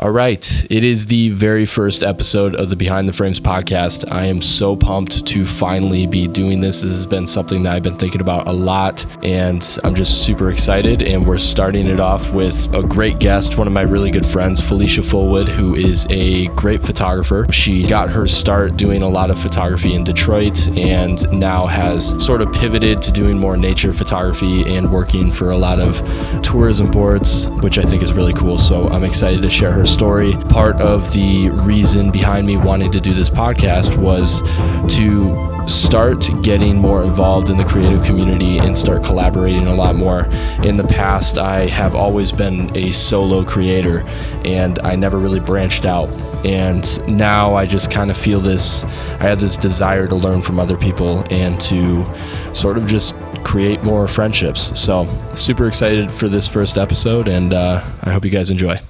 All right. It is the very first episode of the Behind the Frames podcast. I am so pumped to finally be doing this. This has been something that I've been thinking about a lot, and I'm just super excited. And we're starting it off with a great guest, one of my really good friends, Felicia Fullwood, who is a great photographer. She got her start doing a lot of photography in Detroit and now has sort of pivoted to doing more nature photography and working for a lot of tourism boards, which I think is really cool. So I'm excited to share her story. Part of the reason behind me wanting to do this podcast was to start getting more involved in the creative community and start collaborating a lot more. In the past, I have always been a solo creator and I never really branched out. And now I just kind of feel I have this desire to learn from other people and to sort of just create more friendships. So super excited for this first episode, and I hope you guys enjoy.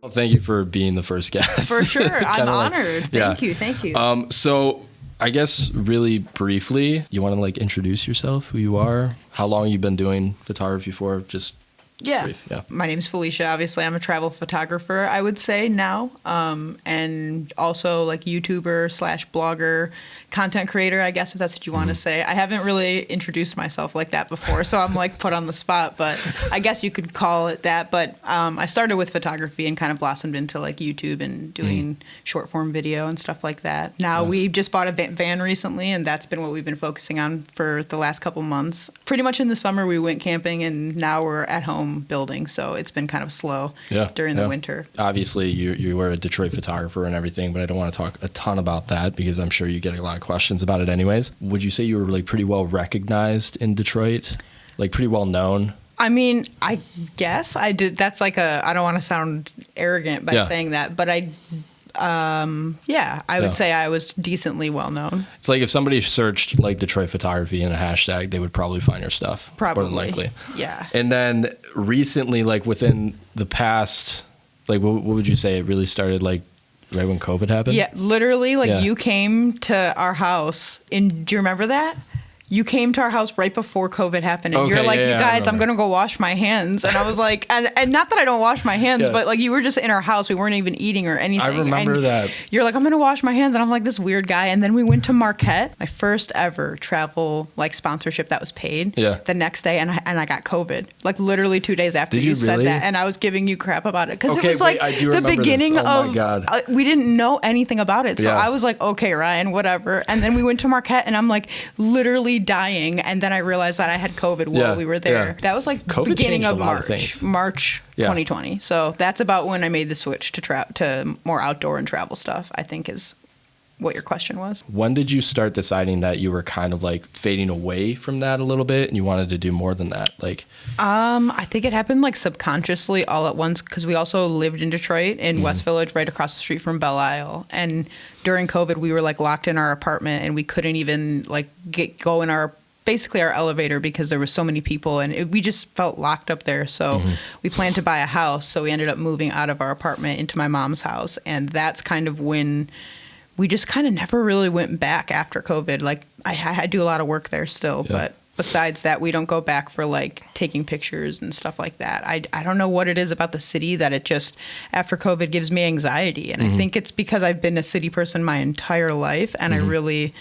Well, thank you for being the first guest. For sure. I'm honored. Thank you. So I guess really briefly, you want to introduce yourself, who you are, how long you've been doing photography for, just brief. Yeah. My name's Felicia. Obviously, I'm a travel photographer, I would say now, and also YouTuber / blogger, content creator, I guess, if that's what you want to say. I haven't really introduced myself like that before, so I'm put on the spot, but I guess you could call it that. But I started with photography and kind of blossomed into YouTube and doing short form video and stuff like that. Now we just bought a van recently, and that's been what we've been focusing on for the last couple months. Pretty much in the summer we went camping, and now we're at home building, so it's been kind of slow during the winter. Obviously you were a Detroit photographer and everything, but I don't want to talk a ton about that because I'm sure you get a lot of questions about it anyways. Would you say you were pretty well recognized in Detroit? Pretty well known? I mean, I guess I did. That's I don't want to sound arrogant by saying that, but I would say I was decently well known. It's if somebody searched Detroit photography in a hashtag, they would probably find your stuff. Probably. More than likely. Yeah. And then recently, within the past, what would you say it really started right when COVID happened? Yeah, literally, you came to our house, do you remember that? You came to our house right before COVID happened, and you're you guys, I'm going to go wash my hands. And I was and not that I don't wash my hands, but you were just in our house. We weren't even eating or anything. I remember that. You're I'm going to wash my hands. And I'm this weird guy. And then we went to Marquette, my first ever travel sponsorship that was paid the next day. And I got COVID, literally 2 days after you said that. And I was giving you crap about it. Because it was the beginning of, my God. We didn't know anything about it. So I was okay, Ryan, whatever. And then we went to Marquette, and I'm literally dying, and then I realized that I had COVID while we were there. That was COVID beginning of March 2020. So that's about when I made the switch to more outdoor and travel stuff, I think is what your question was. When did you start deciding that you were kind of fading away from that a little bit and you wanted to do more than that? I think it happened subconsciously all at once, because we also lived in Detroit in West Village, right across the street from Belle Isle. And during COVID, we were locked in our apartment, and we couldn't even go in our elevator because there were so many people, and we just felt locked up there. So we planned to buy a house. So we ended up moving out of our apartment into my mom's house. And that's kind of when we just kind of never really went back after COVID. I do a lot of work there still, but besides that, we don't go back for taking pictures and stuff like that. I don't know what it is about the city that it just, after COVID, gives me anxiety. And I think it's because I've been a city person my entire life, and I really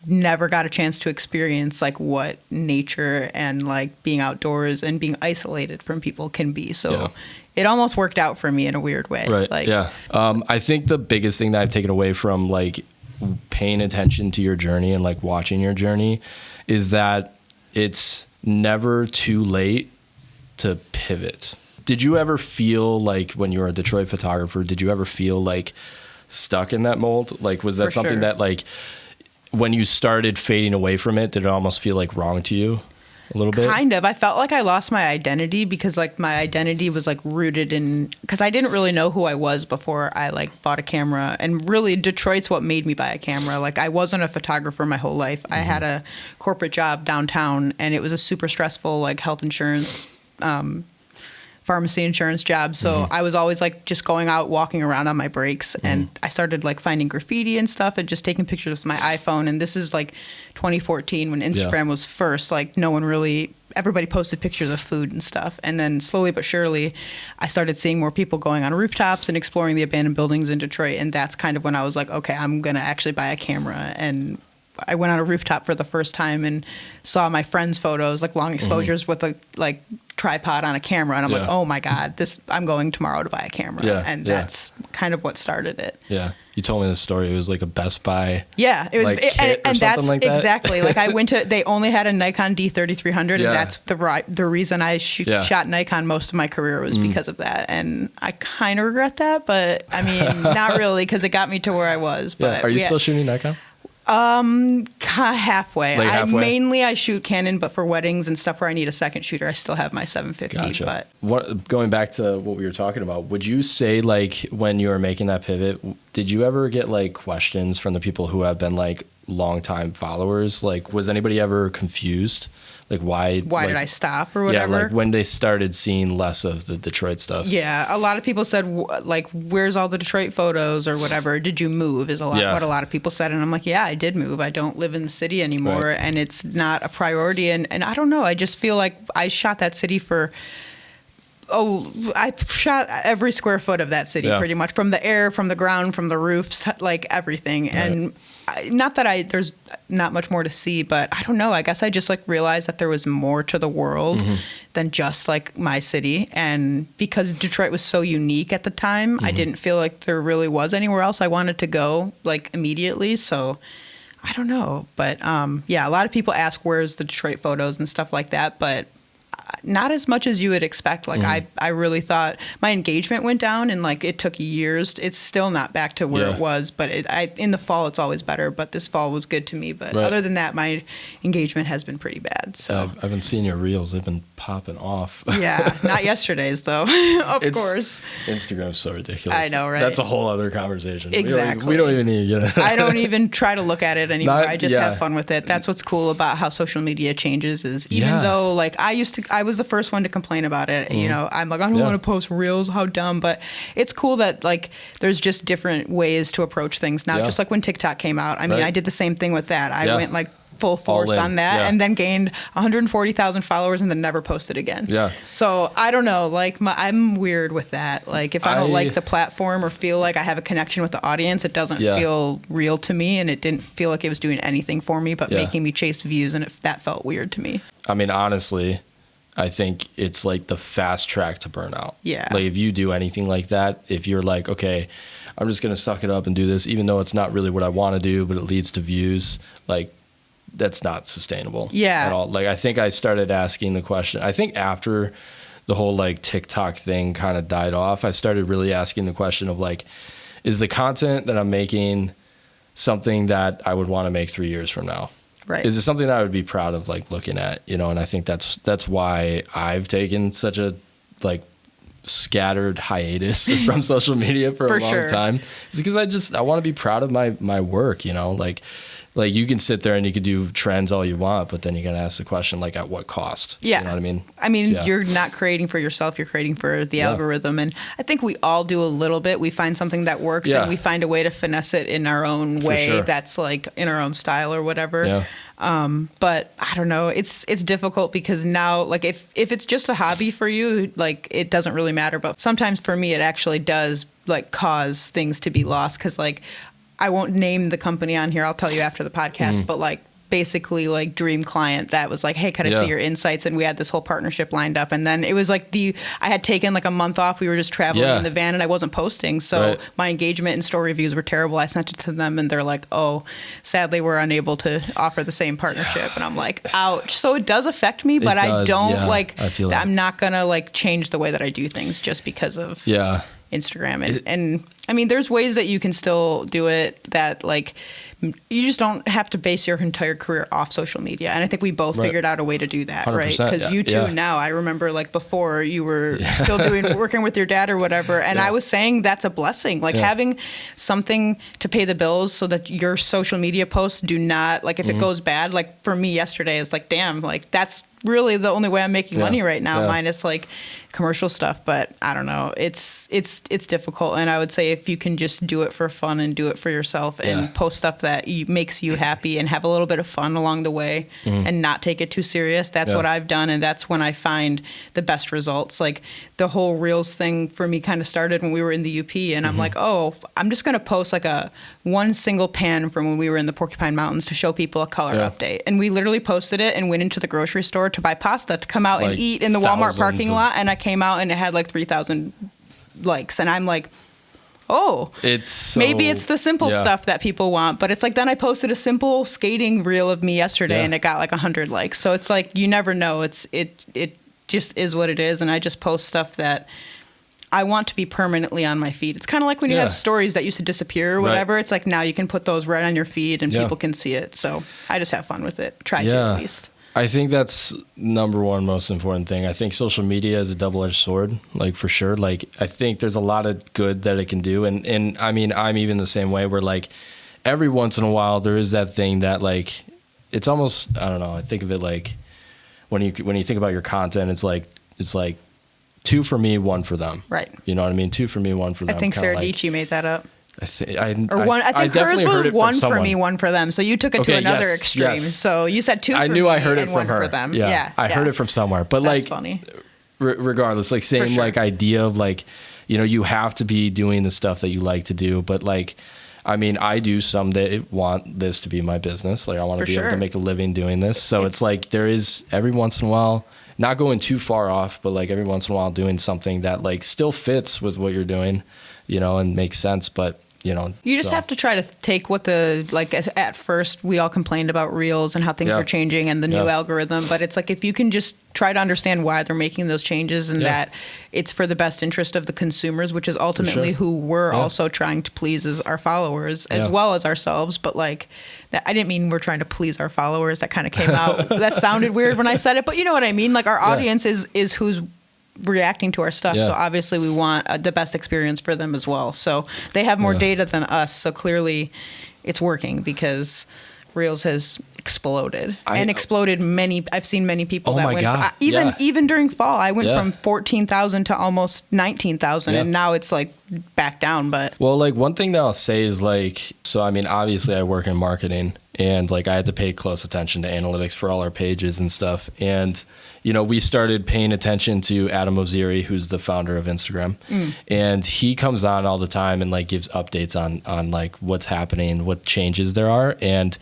never got a chance to experience what nature and being outdoors and being isolated from people can be. So it almost worked out for me in a weird way. Right. I think the biggest thing that I've taken away from paying attention to your journey and watching your journey is that it's never too late to pivot. Did you ever feel when you were a Detroit photographer, did you ever feel stuck in that mold? Was that something that when you started fading away from it, did it almost feel wrong to you a little bit? Kind of. I felt I lost my identity because my identity was rooted in, because I didn't really know who I was before I bought a camera. And really Detroit's what made me buy a camera. I wasn't a photographer my whole life. I had a corporate job downtown, and it was a super stressful health insurance pharmacy insurance job. So I was always like just going out, walking around on my breaks. And I started like finding graffiti and stuff and just taking pictures with my iPhone. And this is like 2014 when Instagram was first, like everybody posted pictures of food and stuff. And then slowly but surely, I started seeing more people going on rooftops and exploring the abandoned buildings in Detroit. And that's kind of when I was like, okay, I'm going to actually buy a camera. And I went on a rooftop for the first time and saw my friends' photos, like long exposures with a like tripod on a camera. And I'm like, oh my God, I'm going tomorrow to buy a camera. And that's kind of what started it. Yeah. You told me this story. It was like a Best Buy. Yeah, it was, like, kit or and that's like that. Exactly. Like I went to, they only had a Nikon D3300, and that's the reason I shot Nikon most of my career was because of that. And I kind of regret that, but I mean, not really, because it got me to where I was. But Are you still shooting Nikon? Halfway. Like halfway? I shoot Canon, but for weddings and stuff where I need a second shooter, I still have my 750. Gotcha. But going back to what we were talking about, would you say like when you were making that pivot, did you ever get like questions from the people who have been like longtime followers? Like, was anybody ever confused? Like, why did I stop or whatever? Yeah, like when they started seeing less of the Detroit stuff. Yeah, a lot of people said, like, where's all the Detroit photos or whatever? Did you move? Is what a lot of people said. And I'm like, yeah, I did move. I don't live in the city anymore, and it's not a priority. And I don't know. I just feel like I shot that city for... I shot every square foot of that city pretty much, from the air, from the ground, from the roofs, like everything. Right. And not that there's not much more to see, but I don't know. I guess I just like realized that there was more to the world than just like my city. And because Detroit was so unique at the time, I didn't feel like there really was anywhere else I wanted to go like immediately. So I don't know. But yeah, a lot of people ask where's the Detroit photos and stuff like that, but not as much as you would expect. Like I really thought my engagement went down, and like it took years. It's still not back to where it was, but in the fall it's always better. But this fall was good to me. But other than that, my engagement has been pretty bad. So I've been seeing your reels; they've been popping off. Yeah, not yesterday's though. Of course, Instagram's so ridiculous. I know, right? That's a whole other conversation. Exactly. We don't even need to get it. I don't even try to look at it anymore. I just have fun with it. That's what's cool about how social media changes. Is even though like I was the first one to complain about it. You know, I'm like, I don't want to post reels. How dumb. But it's cool that like there's just different ways to approach things now. Just like when TikTok came out. I mean, I did the same thing with that. I went like full force on that and then gained 140,000 followers and then never posted again. Yeah. So I don't know. Like I'm weird with that. Like if I don't like the platform or feel like I have a connection with the audience, it doesn't feel real to me, and it didn't feel like it was doing anything for me but making me chase views, and that felt weird to me. I mean, honestly, I think it's like the fast track to burnout. Yeah. Like if you do anything like that, if you're like, okay, I'm just going to suck it up and do this, even though it's not really what I want to do, but it leads to views, like that's not sustainable at all. Like I think I started asking the question, I think after the whole like TikTok thing kind of died off, I started really asking the question of like, is the content that I'm making something that I would want to make 3 years from now? Right. Is it something that I would be proud of like looking at, you know? And I think that's why I've taken such a like scattered hiatus from social media for a long time. It's because I want to be proud of my work, you know, like you can sit there and you could do trends all you want, but then you got to ask the question, like, at what cost? Yeah. You know what I mean? I mean, you're not creating for yourself. You're creating for the algorithm. And I think we all do a little bit. We find something that works and we find a way to finesse it in our own way that's like in our own style or whatever. Yeah. But I don't know. It's difficult because now, like, if it's just a hobby for you, like, it doesn't really matter. But sometimes for me, it actually does, like, cause things to be lost because, like, I won't name the company on here. I'll tell you after the podcast. But like basically like dream client that was like, hey, can I see your insights? And we had this whole partnership lined up. And then it was like I had taken like a month off. We were just traveling in the van and I wasn't posting. So my engagement and store reviews were terrible. I sent it to them and they're like, oh, sadly, we're unable to offer the same partnership. And I'm like, ouch. So it does affect me, but I don't like, I'm not going to like change the way that I do things just because of Instagram. And I mean, there's ways that you can still do it that like you just don't have to base your entire career off social media. And I think we both figured out a way to do that, right? Because you too now, I remember like before you were still working with your dad or whatever. And I was saying that's a blessing, like having something to pay the bills so that your social media posts do not, like if it goes bad, like for me yesterday, it's like, damn, like that's really the only way I'm making money right now, minus like commercial stuff. But I don't know, it's difficult. And I would say if you can just do it for fun and do it for yourself and post stuff that makes you happy and have a little bit of fun along the way and not take it too serious, that's what I've done. And that's when I find the best results. Like the whole Reels thing for me kind of started when we were in the UP, and I'm like, oh, I'm just going to post like one single pan from when we were in the Porcupine Mountains to show people a color update. And we literally posted it and went into the grocery store to buy pasta to come out and eat in the Walmart parking lot. And I came out and it had like 3,000 likes. And I'm like, oh, maybe it's the simple stuff that people want. But it's like, then I posted a simple skating reel of me yesterday and it got like 100 likes. So it's like, you never know. It just is what it is. And I just post stuff that I want to be permanently on my feed. It's kind of like when you have stories that used to disappear or whatever. It's like now you can put those right on your feed and people can see it. So I just have fun with it. Try to at least. I think that's number one most important thing. I think social media is a double-edged sword, like for sure. Like I think there's a lot of good that it can do. And I mean, I'm even the same way where like every once in a while there is that thing that like, it's almost, I don't know, I think of it like when you think about your content, it's like 2 for me, 1 for them. Right. You know what I mean? 2 for me, 1 for them. I think Sarah Dietschy made that up. I think hers was 1 for me, 1 for them. So you took it to another extreme. Yes. So you said 2 for me. I knew I heard it and from 1 her. for them. Yeah. I heard it from somewhere. But that's like, funny. Regardless, like same like idea of like, you know, you have to be doing the stuff that you like to do. But like, I mean, I do someday want this to be my business. Like I want to be able to make a living doing this. So it's like there is every once in a while, not going too far off, but like every once in a while doing something that like still fits with what you're doing, you know, and makes sense. But you know, you just have to try to take what at first we all complained about Reels and how things were changing and the new algorithm. But it's like if you can just try to understand why they're making those changes and that it's for the best interest of the consumers, which is ultimately who we're also trying to please as our followers as well as ourselves. But like, I didn't mean we're trying to please our followers. That kind of came out. That sounded weird when I said it, but you know what I mean? Like our audience is who's reacting to our stuff. So obviously we want the best experience for them as well. So they have more data than us. So clearly it's working because Reels has exploded exploded I've seen many people that went, even during fall, I went from 14,000 to almost 19,000 and now it's like back down. But well, like one thing that I'll say is like, so I mean, obviously I work in marketing and like I had to pay close attention to analytics for all our pages and stuff. And you know, we started paying attention to Adam Oziri, who's the founder of Instagram. And he comes on all the time and like gives updates on like what's happening, what changes there are. And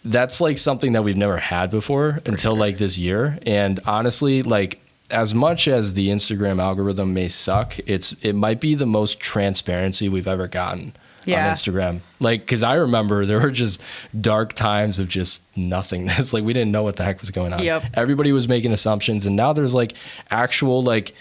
that's like something that we've never had before until like this year. And honestly, like as much as the Instagram algorithm may suck, it might be the most transparency we've ever gotten on Instagram. Like, because I remember there were just dark times of just nothingness. Like we didn't know what the heck was going on. Everybody was making assumptions, and now there's like actual like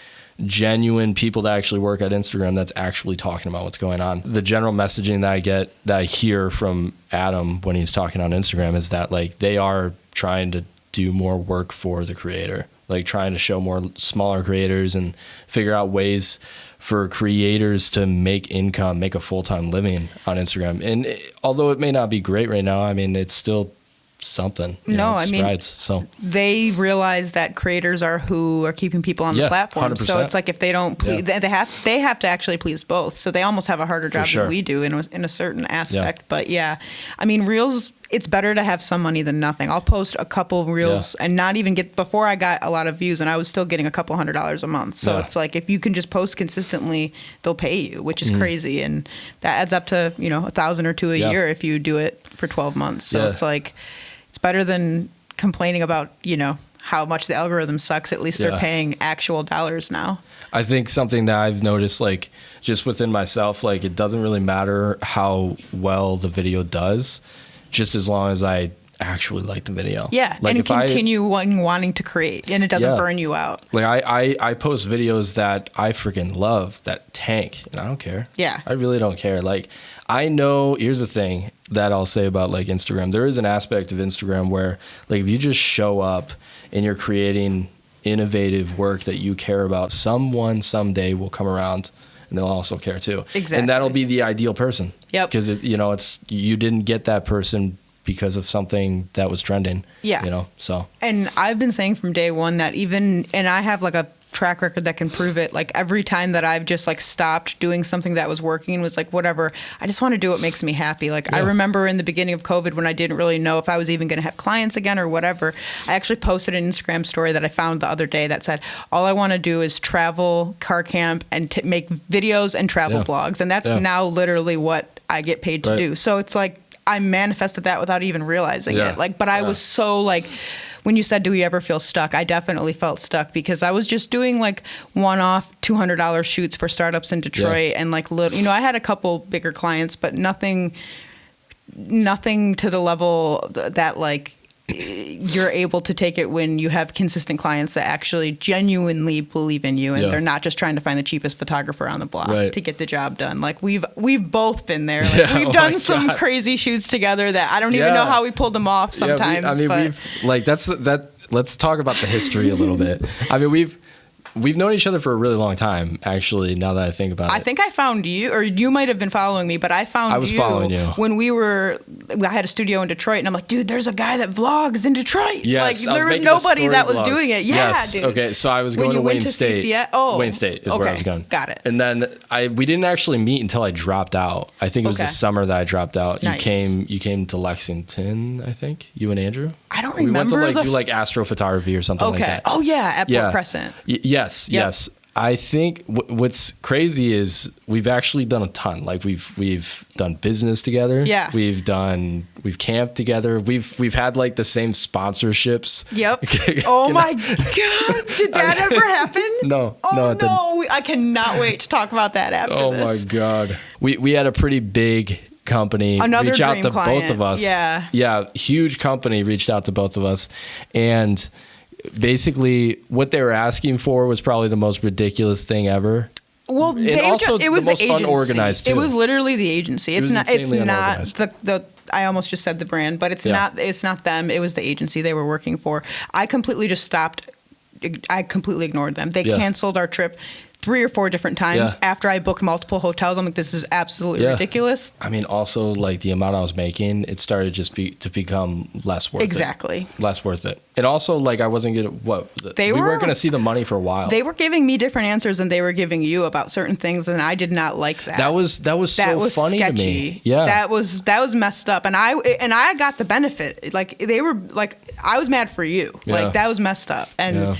genuine people that actually work at Instagram that's actually talking about what's going on. The general messaging that I hear from Adam when he's talking on Instagram is that like they are trying to do more work for the creator, like trying to show more smaller creators and figure out ways for creators to make income, make a full-time living on Instagram. And although it may not be great right now, I mean, it's still something. So they realize that creators are who are keeping people on the platform. 100%. So it's like if they don't please, they have to actually please both. So they almost have a harder job than we do in a certain aspect. But I mean, Reels, it's better to have some money than nothing. I'll post a couple Reels and not even get, before I got a lot of views and I was still getting a couple $100s a month. So it's like, if you can just post consistently, they'll pay you, which is crazy. And that adds up to, you know, $1,000 or $2,000 a year if you do it for 12 months. So it's like, it's better than complaining about, you know, how much the algorithm sucks. At least they're paying actual dollars now. I think something that I've noticed, like just within myself, like it doesn't really matter how well the video does, just as long as I actually like the video. Yeah, like and continue wanting to create, and it doesn't burn you out. Like I post videos that I freaking love that tank, and I don't care. Yeah. I really don't care. Like, I know, here's the thing that I'll say about like Instagram. There is an aspect of Instagram where like if you just show up and you're creating innovative work that you care about, someone someday will come around and they'll also care too. Exactly. And that'll be the ideal person. Yep. Because it's you didn't get that person because of something that was trending. Yeah. So. And I've been saying from day one that and I have like a track record that can prove it. Like every time that I've just like stopped doing something that was working, was like, whatever, I just want to do what makes me happy. Like I remember in the beginning of COVID when I didn't really know if I was even going to have clients again or whatever, I actually posted an Instagram story that I found the other day that said, all I want to do is travel, car camp, and make videos and travel blogs. And that's now literally what I get paid to do. So it's like, I manifested that without even realizing it. Like, but I was so like, when you said, do we ever feel stuck? I definitely felt stuck because I was just doing like one-off $200 shoots for startups in Detroit and like little, I had a couple bigger clients, but nothing to the level that like you're able to take it when you have consistent clients that actually genuinely believe in you and they're not just trying to find the cheapest photographer on the block to get the job done. Like we've both been there. Like we've done some crazy shoots together that I don't even know how we pulled them off sometimes. Let's talk about the history a little bit. I mean, we've known each other for a really long time, actually, now that I think about it. I think I found you, or you might have been following me, but I was following you when I had a studio in Detroit, and I'm like, dude, there's a guy that vlogs in Detroit. Yes, like, there was nobody that was doing it. Yeah, yes. dude. Okay, so I was going to Wayne State. Wayne State is where I was going. Got it. And then we didn't actually meet until I dropped out. I think it was the summer that I dropped out. Nice. You came to Lexington, I think, you and Andrew? I don't remember. We went to like do like astrophotography or something like that. Oh yeah, at Port Crescent. Yes. I think what's crazy is we've actually done a ton. Like we've done business together. Yeah. We've camped together. We've had like the same sponsorships. Yep. Oh my God. Did that ever happen? No. Oh no. I cannot wait to talk about that after this. Oh my God. We had a pretty big company reach out to both of us. Yeah. Huge company reached out to both of us. And basically what they were asking for was probably the most ridiculous thing ever. Well, it was the most unorganized too. It was literally the agency. It's not the I almost just said the brand, but it's not them. It was the agency they were working for. I completely ignored them. They canceled our trip 3 or 4 different times after I booked multiple hotels. I'm like, this is absolutely ridiculous. I mean, also like the amount I was making, it started to become less worth it. Less worth it. And also like I wasn't we weren't going to see the money for a while. They were giving me different answers than they were giving you about certain things, and I did not like that. That was so funny sketchy to me. Yeah. That was messed up. And I got the benefit. Like they were like, I was mad for you. Yeah. Like that was messed up. And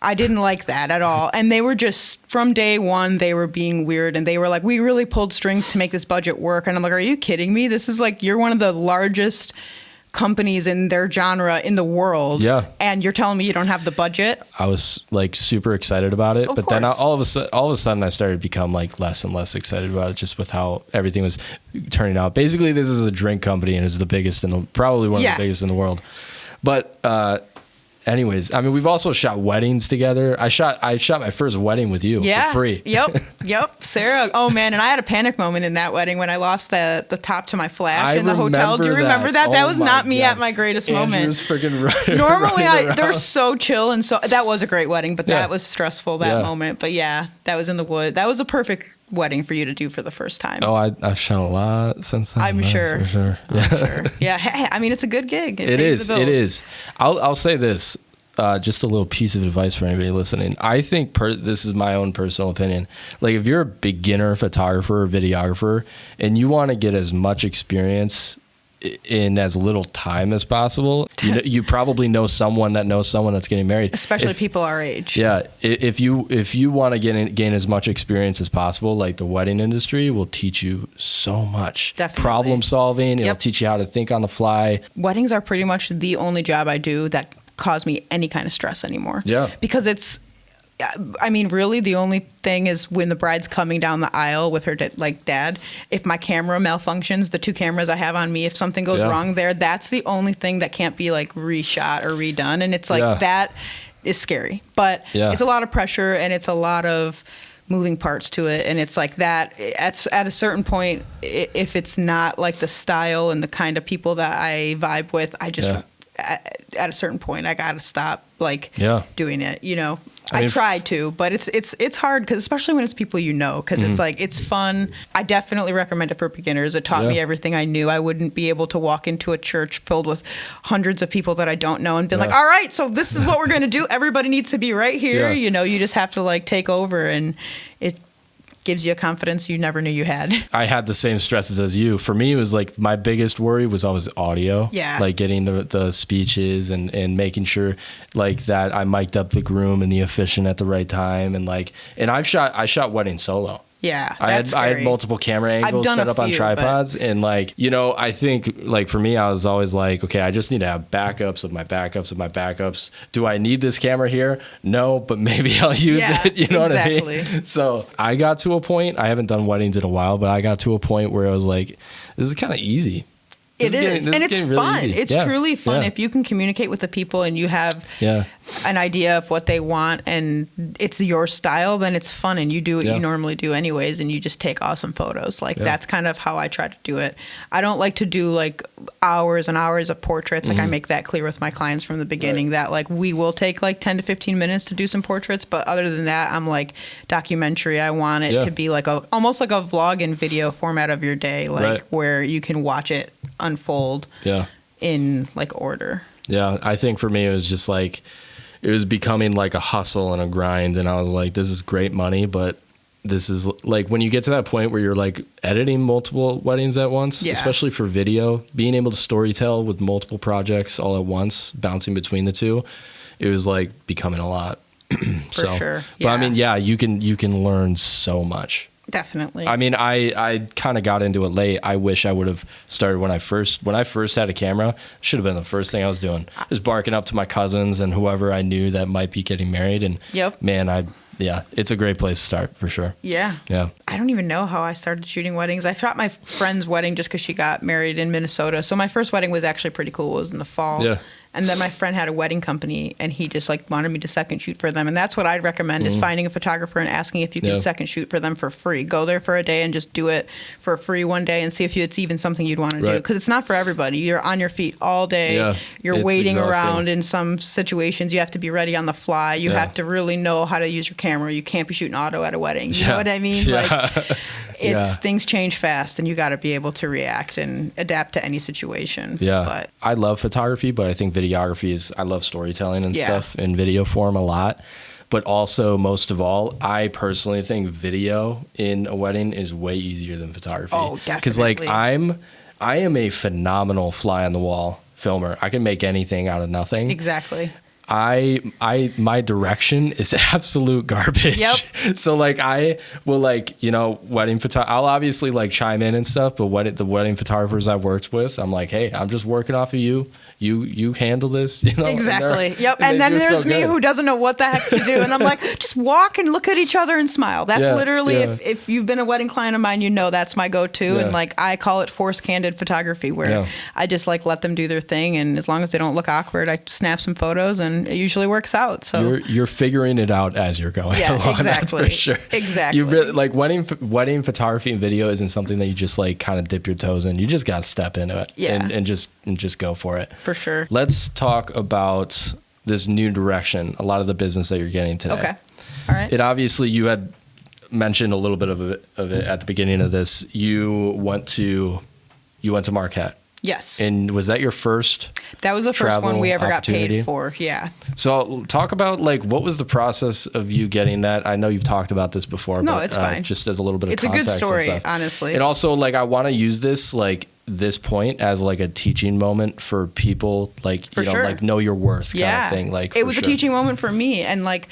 I didn't like that at all. And they were just, from day one, they were being weird. And they were like, we really pulled strings to make this budget work. And I'm like, are you kidding me? This is like, you're one of the largest companies in their genre in the world. Yeah. And you're telling me you don't have the budget? I was like super excited about it. But then all of a sudden I started to become like less and less excited about it, just with how everything was turning out. Basically, this is a drink company and is the biggest probably one of the biggest in the world. But, anyways, I mean, we've also shot weddings together. I shot my first wedding with you for free. Yep. Sarah. Oh man, and I had a panic moment in that wedding when I lost the top to my flash in the hotel. Do you remember that? That was not me at my greatest moment. Andrew's freaking right. Normally, they're so chill, and so that was a great wedding, but that was stressful that moment. But yeah, that was in the wood. That was a perfect wedding for you to do for the first time. Oh, I've shot a lot since then. I'm sure. For sure. Yeah. Hey, I mean, it's a good gig. It is. I'll say this. Just a little piece of advice for anybody listening. I think this is my own personal opinion. Like if you're a beginner photographer or videographer and you want to get as much experience in as little time as possible, you probably know someone that knows someone that's getting married. Especially people our age. Yeah. If you want to gain as much experience as possible, like the wedding industry will teach you so much. Definitely. Problem solving. It'll teach you how to think on the fly. Weddings are pretty much the only job I do that cause me any kind of stress anymore. Yeah. Because it's I mean, really, the only thing is when the bride's coming down the aisle with her dad, if my camera malfunctions, the 2 cameras I have on me, if something goes wrong there, that's the only thing that can't be like reshot or redone. And it's like that is scary. But it's a lot of pressure and it's a lot of moving parts to it. And it's like that at a certain point, if it's not like the style and the kind of people that I vibe with, I just at a certain point, I got to stop doing it, you know. I try to, but it's hard because especially when it's people you know, because it's like it's fun. I definitely recommend it for beginners. It taught me everything I knew. I wouldn't be able to walk into a church filled with hundreds of people that I don't know and be like, all right, so this is what we're going to do. Everybody needs to be right here. You know, you just have to like take over, and it gives you a confidence you never knew you had. I had the same stresses as you. For me, it was like my biggest worry was always audio. Yeah. Like getting the speeches and making sure like that I mic'd up the groom and the officiant at the right time. And I shot weddings solo. Yeah, I had multiple camera angles set up on tripods, and like, you know, I think like for me, I was always like, okay, I just need to have backups of my backups of my backups. Do I need this camera here? No, but maybe I'll use it. You know what I mean? So I got to a point. I haven't done weddings in a while, but I got to a point where I was like, this is kind of easy. It is, and it's fun. Really, it's truly fun if you can communicate with the people and you have an idea of what they want and it's your style. Then it's fun, and you do what you normally do anyways, and you just take awesome photos. Like that's kind of how I try to do it. I don't like to do like hours and hours of portraits. Like I make that clear with my clients from the beginning that like we will take like 10 to 15 minutes to do some portraits, but other than that, I'm like documentary. I want it to be like almost like a vlog and video format of your day, like where you can watch it unfold in like order. I think for me it was just like it was becoming like a hustle and a grind, and I was like, this is great money, but this is like when you get to that point where you're like editing multiple weddings at once, especially for video, being able to storytell with multiple projects all at once, bouncing between the two, it was like becoming a lot. For sure. But I mean, you can learn so much. Definitely. I mean, I kind of got into it late. I wish I would have started when I first had a camera. Should have been the first thing I was doing. Just barking up to my cousins and whoever I knew that might be getting married. And man, it's a great place to start for sure. Yeah. I don't even know how I started shooting weddings. I shot my friend's wedding just because she got married in Minnesota. So my first wedding was actually pretty cool. It was in the fall. Yeah. And then my friend had a wedding company, and he just like wanted me to second shoot for them. And that's what I'd recommend is finding a photographer and asking if you can second shoot for them for free. Go there for a day and just do it for free one day and see if it's even something you'd want to do. Because it's not for everybody. You're on your feet all day. You're waiting around in some situations. You have to be ready on the fly. You have to really know how to use your camera. You can't be shooting auto at a wedding. You know what I mean? Like, things change fast, and you got to be able to react and adapt to any situation. But I love photography, but I think videography I love storytelling and stuff in video form a lot. But also, most of all, I personally think video in a wedding is way easier than photography. Oh, definitely. Because like I am a phenomenal fly on the wall filmer. I can make anything out of nothing. Exactly. My direction is absolute garbage. Yep. So like I will like, you know, I'll obviously like chime in and stuff, but the wedding photographers I've worked with, I'm like, hey, I'm just working off of you. You handle this, you know? Exactly. And then there's me who doesn't know what the heck to do. And I'm like, just walk and look at each other and smile. That's literally, if you've been a wedding client of mine, you know, that's my go-to. And like, I call it forced candid photography, where I just like let them do their thing. And as long as they don't look awkward, I snap some photos and it usually works out. So you're figuring it out as you're going along. Exactly. That's for sure. Exactly. You really, like wedding photography and video isn't something that you just like kind of dip your toes in. You just got to step into it and just go for it. For sure. Let's talk about this new direction, a lot of the business that you're getting today. Okay. All right. It obviously, you had mentioned a little bit of it at the beginning of this. You went to Marquette. Yes. And was that your first? That was the first one we ever got paid for. Yeah. So talk about like, what was the process of you getting that? I know you've talked about this before. No, but, it's fine. Just as a little bit of context. It's a good story, honestly. And also like, I want to use this point as like a teaching moment for people, like, you know, like know your worth kind of thing. Like, it was a teaching moment for me. And like,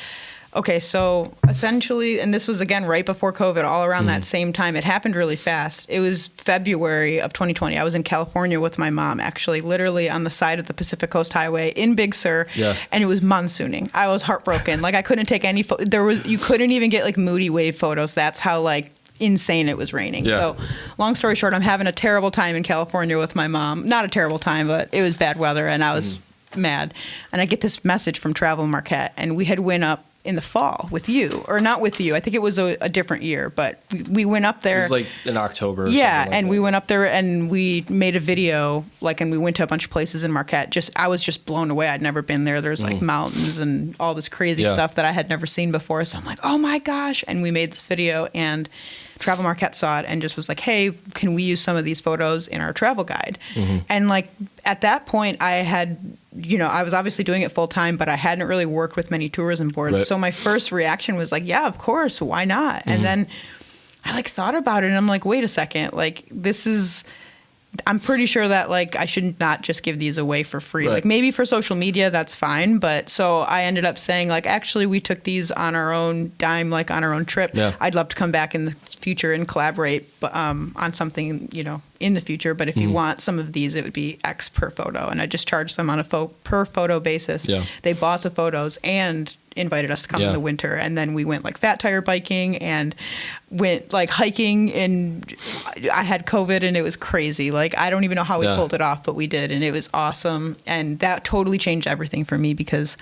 Okay, so essentially, and this was again right before COVID, all around that same time. It happened really fast. It was February of 2020. I was in California with my mom, actually, literally on the side of the Pacific Coast Highway in Big Sur, and it was monsooning. I was heartbroken. Like I couldn't take any. You couldn't even get like moody wave photos. That's how like insane it was raining. Yeah. So long story short, I'm having a terrible time in California with my mom. Not a terrible time, but it was bad weather, and I was mad. And I get this message from Travel Marquette, and we had went up in the fall with you, or not with you. I think it was a different year, but we went up there. It was like in October. Or yeah, something like and that. we went up there and we made a video, like, and we went to a bunch of places in Marquette. I was just blown away. I'd never been there. There's like mountains and all this crazy stuff that I had never seen before. So I'm like, oh my gosh. And we made this video, and Travel Marquette saw it and just was like, hey, can we use some of these photos in our travel guide? And like at that point I had, I was obviously doing it full time, but I hadn't really worked with many tourism boards. Right. So my first reaction was like, yeah, of course, why not? And then I like thought about it and I'm like, wait a second, like I'm pretty sure that like I should not just give these away for free. Right. Like maybe for social media, that's fine. But so I ended up saying like, actually, we took these on our own dime, like on our own trip. Yeah. I'd love to come back in the future and collaborate on something, in the future. But if you want some of these, it would be X per photo. And I just charged them on a per photo basis. Yeah. They bought the photos and invited us to come in the winter, and then we went like fat tire biking and went like hiking, and I had COVID and it was crazy. Like I don't even know how we pulled it off, but we did, and it was awesome. And that totally changed everything for me because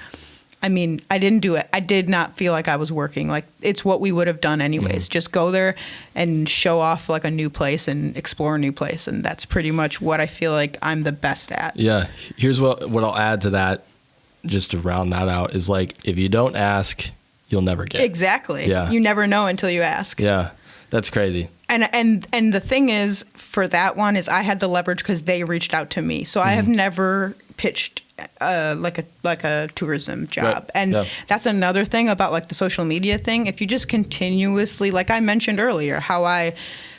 I didn't do it. I did not feel like I was working. Like it's what we would have done anyways. Just go there and show off like a new place and explore a new place, and that's pretty much what I feel like I'm the best at. Yeah. Here's what I'll add to that, just to round that out, is like, if you don't ask, you'll never get. Exactly. Yeah. You never know until you ask. Yeah. That's crazy. And the thing is, for that one, is I had the leverage because they reached out to me. So I have never pitched like a tourism job. Right. And that's another thing about like the social media thing. If you just continuously, like I mentioned earlier, how I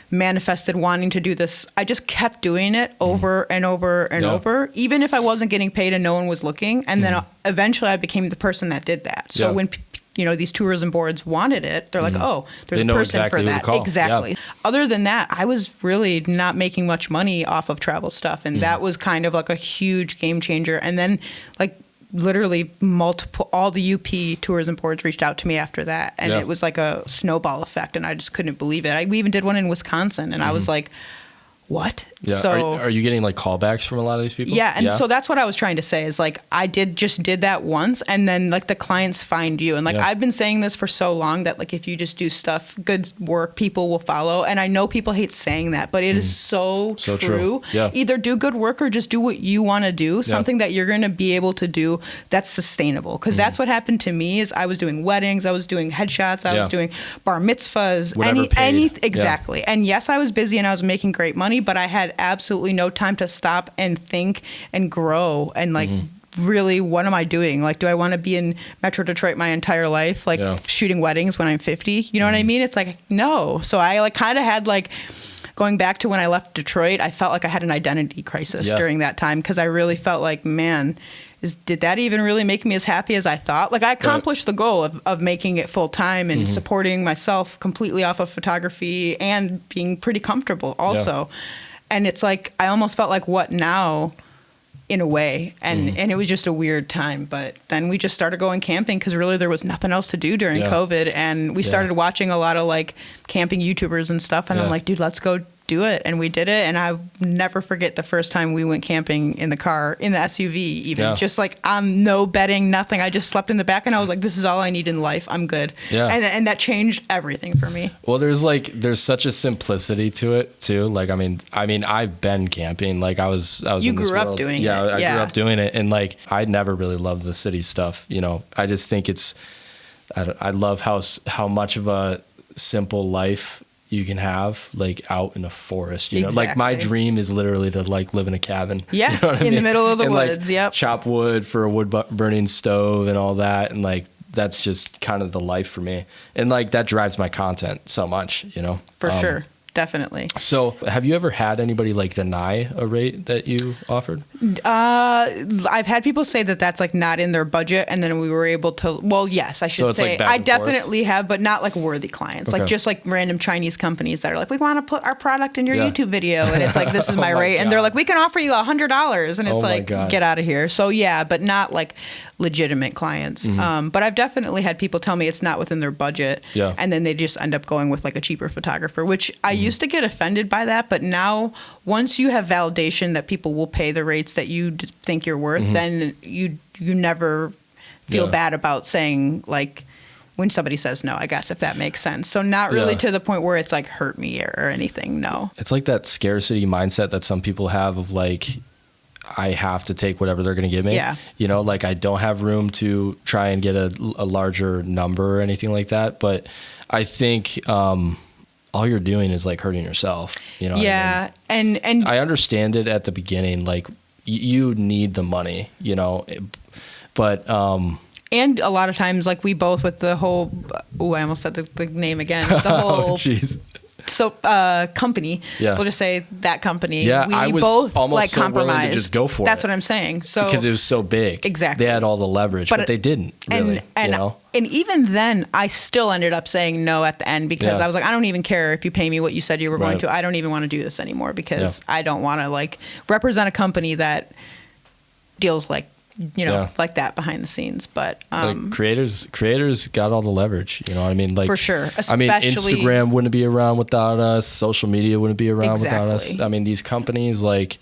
manifested wanting to do this, I just kept doing it over and over and over, even if I wasn't getting paid and no one was looking. And then eventually I became the person that did that. So when these tourism boards wanted it, they're like, oh, there's a person for that. Exactly. Yeah. Other than that, I was really not making much money off of travel stuff. And that was kind of like a huge game changer. And then like literally all the UP tourism boards reached out to me after that. And it was like a snowball effect. And I just couldn't believe it. We even did one in Wisconsin. And I was like, what? Yeah. So are you getting like callbacks from a lot of these people? Yeah. And so that's what I was trying to say is like, I did that once, and then like the clients find you. And like, I've been saying this for so long that like, if you just do stuff, good work, people will follow. And I know people hate saying that, but it is so true. Yeah. Either do good work or just do what you want to do, something that you're going to be able to do that's sustainable. Cause that's what happened to me is I was doing weddings, I was doing headshots, I was doing bar mitzvahs, anything. Exactly. And yes, I was busy and I was making great money, but I had absolutely no time to stop and think and grow and like really, what am I doing? Like, do I want to be in Metro Detroit my entire life, like shooting weddings when I'm 50? You know what I mean? It's like, no. So I like kind of had like, going back to when I left Detroit, I felt like I had an identity crisis during that time because I really felt like, man, did that even really make me as happy as I thought? Like I accomplished the goal of making it full time and supporting myself completely off of photography and being pretty comfortable also. And it's like, I almost felt like, what now, in a way? And it was just a weird time. But then we just started going camping because really there was nothing else to do during COVID. And we started watching a lot of like camping YouTubers and stuff. And I'm like, dude, let's go do it. And we did it. And I'll never forget the first time we went camping in the car, in the SUV even, just like no bedding, nothing. I just slept in the back and I was like, this is all I need in life. I'm good. Yeah. And that changed everything for me. Well, there's such a simplicity to it too. Like, I mean, I've been camping. Like I was you in this grew up world. doing it. Yeah, I grew up doing it. And like, I never really loved the city stuff. I just think I love how much of a simple life you can have like out in a forest, like my dream is literally to like live in a cabin. Yeah. You know what I mean? The middle of the woods. Like, chop wood for a wood burning stove and all that. And like, that's just kind of the life for me. And like, that drives my content so much, For sure. definitely. So have you ever had anybody like deny a rate that you offered? I've had people say that that's like not in their budget, and then we were able to, well, yes, I should it's say like back I and definitely have, but not like worthy clients, Okay. like just like random Chinese companies that are like, we want to put our product in your Yeah. YouTube video, and it's like, this is my Oh my rate, and they're God. like, we can offer you $100, and it's Oh my like, God. get out of here. So yeah, but not like legitimate clients. But I've definitely had people tell me it's not within their budget, Yeah. and then they just end up going with like a cheaper photographer, which I used to get offended by that, but now once you have validation that people will pay the rates that you think you're worth, then you never feel Yeah. bad about saying like when somebody says no, I guess, if that makes sense. So not really Yeah. to the point where it's like hurt me or anything. No. It's like that scarcity mindset that some people have of like, I have to take whatever they're going to give me. Yeah. You know, like I don't have room to try and get a larger number or anything like that. But I think all you're doing is like hurting yourself. You know what I mean? Yeah. And I understand it at the beginning. Like you need the money, you know, but and a lot of times, like we both with the whole, I almost said the name again, the whole jeez. company. Yeah. We'll just say that company. Yeah, we I was both almost like so willing to compromised. just go for That's it. what I'm saying. So Because it was so big. Exactly. They had all the leverage, but they didn't really, and you know? And even then, I still ended up saying no at the end because Yeah. I was like, I don't even care if you pay me what you said you were going Right. to. I don't even want to do this anymore because Yeah. I don't want to like represent a company that deals like, you know, Yeah. like that behind the scenes. But Like creators got all the leverage, you know what I mean? Like For sure. I mean, Especially- Instagram wouldn't be around without us. Social media wouldn't be around without us. Exactly. I mean, these companies, like,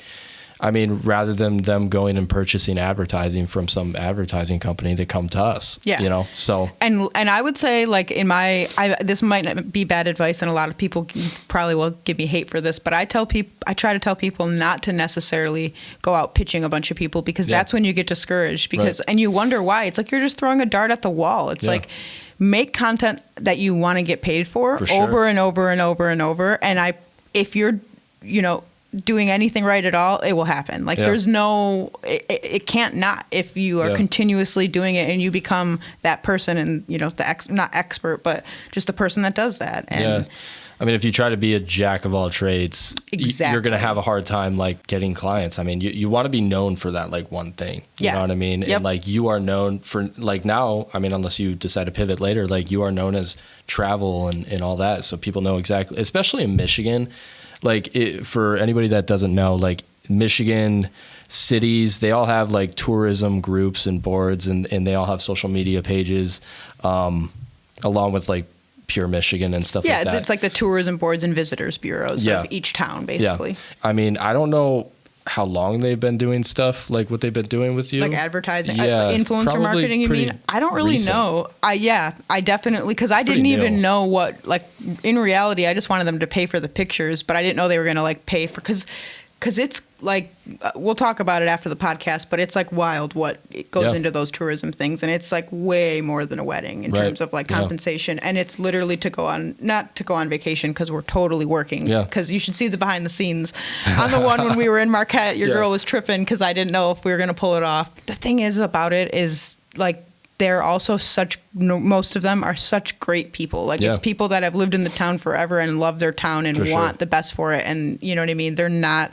I mean, rather than them going and purchasing advertising from some advertising company, they come to us. Yeah. You know, so And I would say like this might not be bad advice, and a lot of people probably will give me hate for this, but I try to tell people not to necessarily go out pitching a bunch of people because Yeah. that's when you get discouraged because Right. and you wonder why. It's like you're just throwing a dart at the wall. It's Yeah. like make content that you want to get paid for For sure. over and over and over and over. And if you're, you know, doing anything right at all, it will happen. Like Yeah. there's no, it can't not if you are Yeah. continuously doing it and you become that person and, you know, not expert, but just the person that does that. And yeah. I mean, if you try to be a jack of all trades, Exactly. you're going to have a hard time like getting clients. I mean, you want to be known for that like one thing. You Yeah. know what I mean? Yep. And like you are known for like now, I mean, unless you decide to pivot later, like you are known as travel and all that. So people know exactly, especially in Michigan, like for anybody that doesn't know, like Michigan cities, they all have like tourism groups and boards and they all have social media pages along with like Pure Michigan and stuff yeah, like that. it's like the tourism boards and visitors bureaus Yeah. of each town, basically. Yeah. I mean, I don't know how long they've been doing stuff like what they've been doing with you. Like advertising, Yeah, influencer probably marketing, you pretty mean? I don't really recent. know. I definitely, because I pretty didn't even new. know what, like, in reality, I just wanted them to pay for the pictures, but I didn't know they were going to, like, pay for, because it's, like, we'll talk about it after the podcast, but it's, like, wild what it goes Yeah. into those tourism things, and it's, like, way more than a wedding in Right. terms of, like, Yeah. compensation, and it's literally not to go on vacation, because we're totally working, Yeah. because you should see the behind the scenes. On the one when we were in Marquette, your Yeah. girl was tripping because I didn't know if we were going to pull it off. The thing is about it is like they're also most of them are such great people. Like Yeah. it's people that have lived in the town forever and love their town and For want sure. the best for it. And you know what I mean? They're not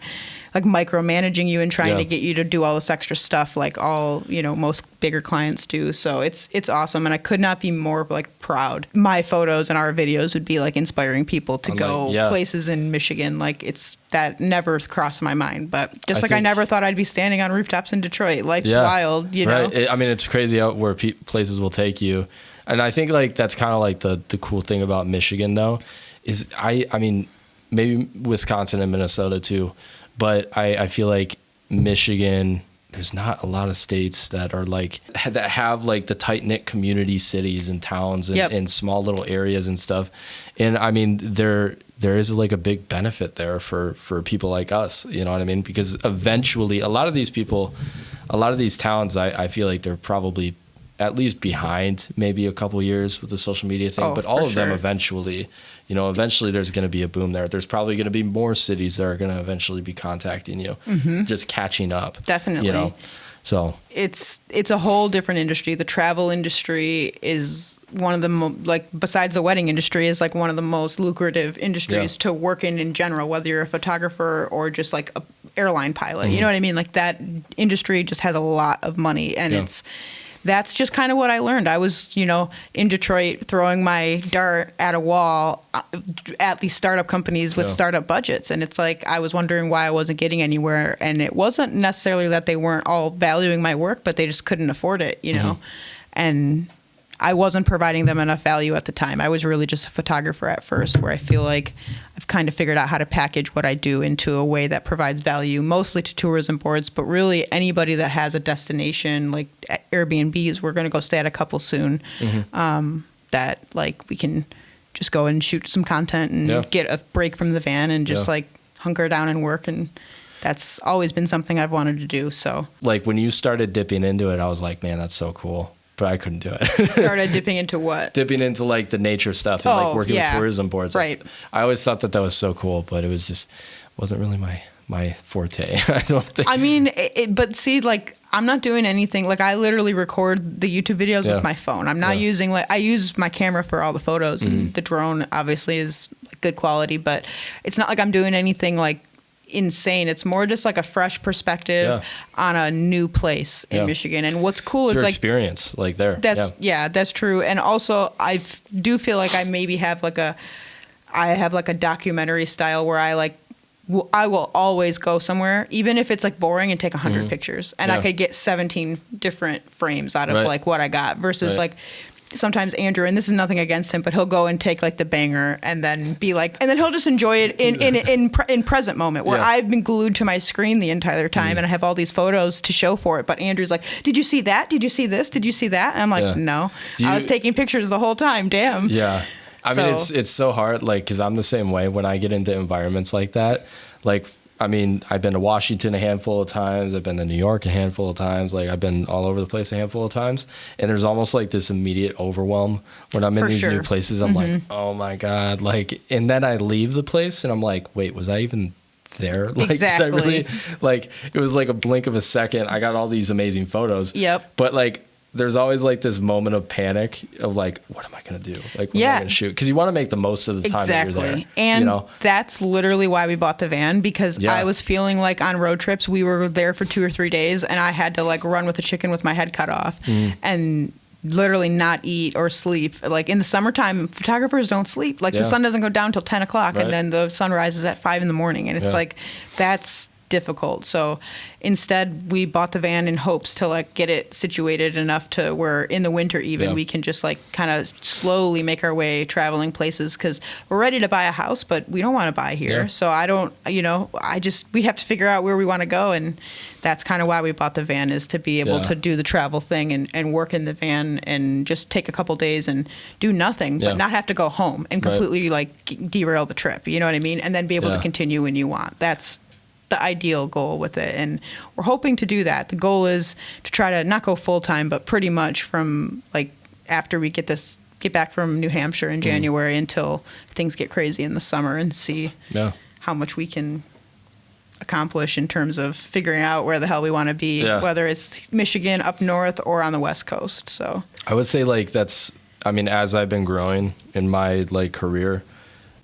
like micromanaging you and trying Yeah. to get you to do all this extra stuff like all, you know, most bigger clients do. So it's awesome. And I could not be more like proud. My photos and our videos would be like inspiring people to I'm go like, yeah. places in Michigan. Like that never crossed my mind. But just I like I think- never thought I'd be standing on rooftops in Detroit. Life's Yeah. wild, you know? Right. I mean, it's crazy out where places will take you. And I think like that's kind of like the cool thing about Michigan though, is I mean, maybe Wisconsin and Minnesota too, but I feel like Michigan, there's not a lot of states that are like, that have like the tight knit community cities and towns and, Yep. and small little areas and stuff. And I mean, there is like a big benefit there for people like us, you know what I mean? Because eventually a lot of these towns, I feel like they're probably at least behind maybe a couple years with the social media thing, Oh, but for all of them sure. eventually there's going to be a boom there. There's probably going to be more cities that are going to eventually be contacting you, just catching up. Definitely. You know, so It's a whole different industry. The travel industry is one of the like besides the wedding industry is like one of the most lucrative industries to work in general, whether you're a photographer or just like a airline pilot. You know what I mean? Like that industry just has a lot of money, and that's just kind of what I learned. I was, in Detroit throwing my dart at a wall at these startup companies with startup budgets. And it's like, I was wondering why I wasn't getting anywhere. And it wasn't necessarily that they weren't all valuing my work, but they just couldn't afford it, And I wasn't providing them enough value at the time. I was really just a photographer at first, where I feel like I've kind of figured out how to package what I do into a way that provides value, mostly to tourism boards, but really anybody that has a destination, like Airbnbs. We're going to go stay at a couple soon, that like we can just go and shoot some content and get a break from the van and just like hunker down and work. And that's always been something I've wanted to do. So like when you started dipping into it, I was like, man, that's so cool. But I couldn't do it. Started dipping into what? Dipping into like the nature stuff and like working with tourism boards. Right. I always thought that was so cool, but it was just wasn't really my forte. I don't think. I mean, but see, like I'm not doing anything. Like I literally record the YouTube videos with my phone. I'm not using I use my camera for all the photos, and the drone obviously is like good quality, but it's not like I'm doing anything like insane. It's more just like a fresh perspective on a new place in Michigan. And what's cool it's is your like experience like there. That's true. And also I do feel like I maybe have like a documentary style where I will always go somewhere, even if it's like boring, and take 100 pictures, and I could get 17 different frames out of like what I got versus like sometimes Andrew, and this is nothing against him, but he'll go and take like the banger and then be like, and then he'll just enjoy it in present moment, where I've been glued to my screen the entire time and I have all these photos to show for it. But Andrew's like, did you see that? Did you see this? Did you see that? And I'm like, no, I was taking pictures the whole time. Damn. Yeah. I mean, it's so hard, like, because I'm the same way when I get into environments like that. Like, I mean, I've been to Washington a handful of times. I've been to New York a handful of times. Like, I've been all over the place a handful of times. And there's almost like this immediate overwhelm when I'm in these new places. I'm like, oh my God. Like, and then I leave the place and I'm like, wait, was I even there? Like, exactly. Did I really, like, it was like a blink of a second. I got all these amazing photos. Yep. But like, there's always like this moment of panic of like, what am I going to do? Like, what am I going to shoot? Because you want to make the most of the time that you're there. And that's literally why we bought the van, because I was feeling like on road trips, we were there for 2 or 3 days and I had to like run with a chicken with my head cut off and literally not eat or sleep. Like in the summertime, photographers don't sleep. Like the sun doesn't go down until 10 o'clock and then the sun rises at 5 in the morning. And it's like, that's difficult. So instead we bought the van in hopes to like get it situated enough to where in the winter even we can just like kind of slowly make our way traveling places, because we're ready to buy a house, but we don't want to buy here. So I don't, we have to figure out where we want to go. And that's kind of why we bought the van, is to be able to do the travel thing and work in the van and just take a couple days and do nothing, but not have to go home and completely like derail the trip. You know what I mean? And then be able to continue when you want. That's the ideal goal with it, and we're hoping to do that. The goal is to try to not go full time, but pretty much from like after we get back from New Hampshire in January until things get crazy in the summer, and see how much we can accomplish in terms of figuring out where the hell we want to be, whether it's Michigan up north or on the West Coast. So I would say like as I've been growing in my like career,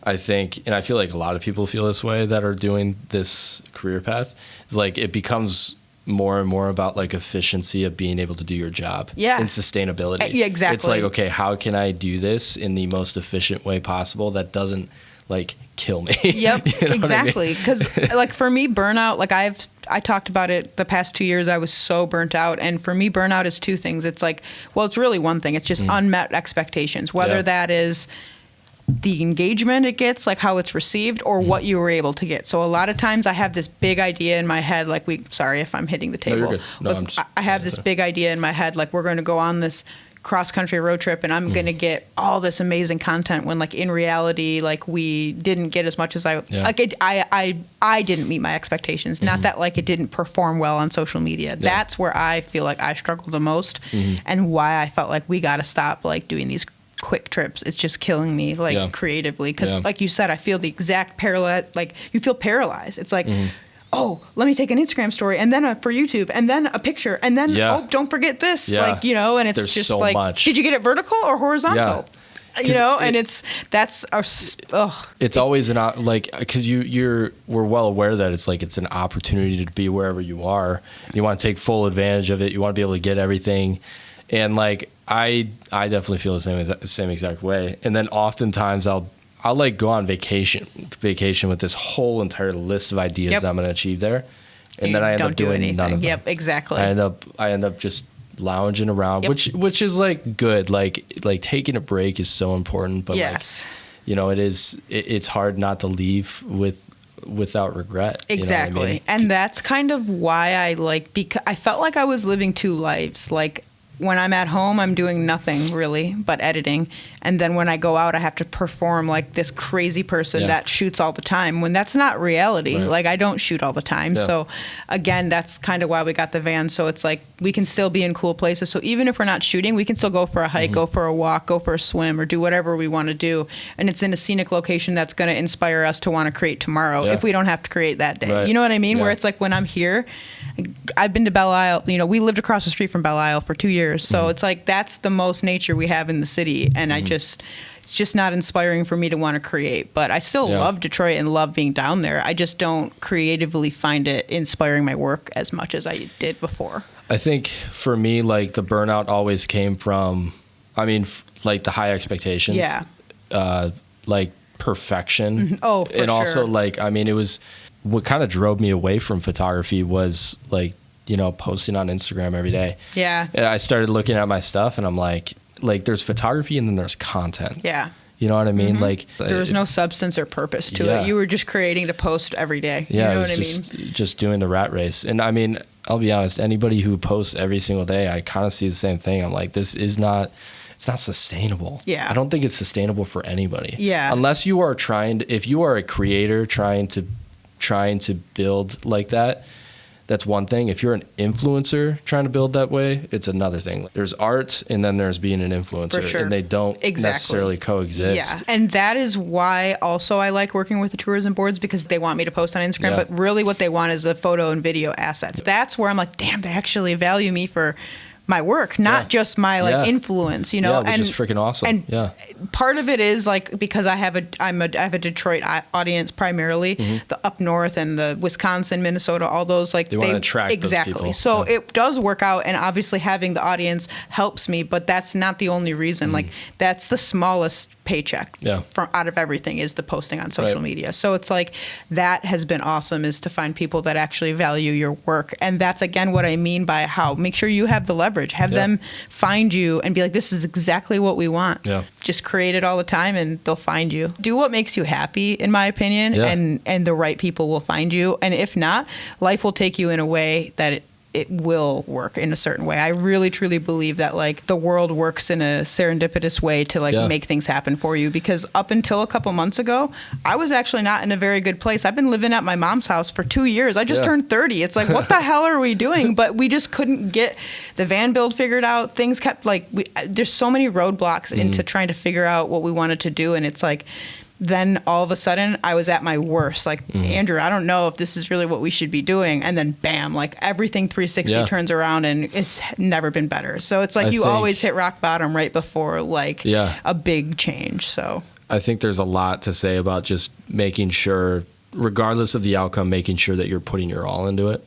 I think, and I feel like a lot of people feel this way that are doing this career path, is like it becomes more and more about like efficiency of being able to do your job and sustainability. Yeah, exactly. It's like, okay, how can I do this in the most efficient way possible that doesn't like kill me? Yep, exactly. Because like for me, burnout, like I talked about it the past 2 years. I was so burnt out. And for me, burnout is two things. It's like, well, it's really one thing. It's just unmet expectations, whether that is the engagement it gets, like how it's received, or what you were able to get. So a lot of times I have this big idea in my head, like sorry if I'm hitting the table. No, you're good. No, I have this big idea in my head, like we're going to go on this cross-country road trip and I'm going to get all this amazing content, when like in reality, like we didn't get as much as I didn't meet my expectations. Not that like it didn't perform well on social media. That's where I feel like I struggled the most, and why I felt like we got to stop like doing these quick trips. It's just killing me like creatively, because like you said, I feel the exact parallel, like you feel paralyzed. It's like oh, let me take an Instagram story and then for YouTube and then a picture and then, oh, don't forget this. Yeah. Like, you know, and it's There's just so like, much. did you get it vertical or horizontal? Yeah. You know, and it's always because we're well aware that it's an opportunity to be wherever you are. You want to take full advantage of it. You want to be able to get everything. And like, I definitely feel the same exact way. And then oftentimes I'll like go on vacation with this whole entire list of ideas that I'm going to achieve there. And then I end up doing none of them. Yep, exactly. I end up just lounging around, which is like good. Like taking a break is so important, but yes, like, you know, it's hard not to leave without regret. Exactly. You know what I mean? And that's kind of why because I felt like I was living two lives. Like, when I'm at home, I'm doing nothing really but editing. And then when I go out, I have to perform like this crazy person that shoots all the time, when that's not reality. Right. Like, I don't shoot all the time. Yeah. So again, that's kind of why we got the van. So it's like we can still be in cool places. So even if we're not shooting, we can still go for a hike, go for a walk, go for a swim, or do whatever we want to do. And it's in a scenic location that's going to inspire us to want to create tomorrow if we don't have to create that day. Right. You know what I mean? Where it's like, when I'm here, I've been to Belle Isle. You know, we lived across the street from Belle Isle for 2 years. So it's like, that's the most nature we have in the city. And it's just not inspiring for me to want to create. But I still love Detroit and love being down there. I just don't creatively find it inspiring my work as much as I did before. I think for me, like, the burnout always came from, like the high expectations. Yeah. Like perfection. Oh, for sure. And also, like, it was what kind of drove me away from photography was, like, you know, posting on Instagram every day. Yeah. And I started looking at my stuff and I'm like there's photography and then there's content. Yeah. You know what I mean? Like, there was no substance or purpose to it. You were just creating to post every day. Yeah, You know it was what I mean? just doing the rat race. And I'll be honest, anybody who posts every single day, I kind of see the same thing. I'm like, it's not sustainable. Yeah. I don't think it's sustainable for anybody. Yeah. Unless you are if you are a creator trying to build like that, that's one thing. If you're an influencer trying to build that way, it's another thing. There's art and then there's being an influencer. For sure. And they don't necessarily coexist. Yeah. And that is why also I like working with the tourism boards, because they want me to post on Instagram, but really what they want is the photo and video assets. That's where I'm like, damn, they actually value me for my work, not just my influence, you know. Yeah, which is freaking awesome. And part of it is like, because I have a Detroit audience primarily, the up north and the Wisconsin, Minnesota, all those, like, they want to attract those people. So it does work out, and obviously having the audience helps me, but that's not the only reason. Like, that's the smallest paycheck from out of everything is the posting on social media. So it's like, that has been awesome, is to find people that actually value your work. And that's again what I mean by make sure you have the leverage, have them find you and be like, this is exactly what we want. Just create it all the time and they'll find you. Do what makes you happy, in my opinion, and the right people will find you. And if not, life will take you in a way that it will work in a certain way. I really truly believe that, like, the world works in a serendipitous way to make things happen for you, because up until a couple months ago, I was actually not in a very good place. I've been living at my mom's house for 2 years. I just turned 30. It's like, what the hell are we doing? But we just couldn't get the van build figured out. Things kept there's so many roadblocks into trying to figure out what we wanted to do. And it's like, then all of a sudden I was at my worst. Like, Andrew, I don't know if this is really what we should be doing. And then bam, like, everything 360 turns around and it's never been better. So it's like, you always hit rock bottom right before a big change. So I think there's a lot to say about just making sure, regardless of the outcome, making sure that you're putting your all into it,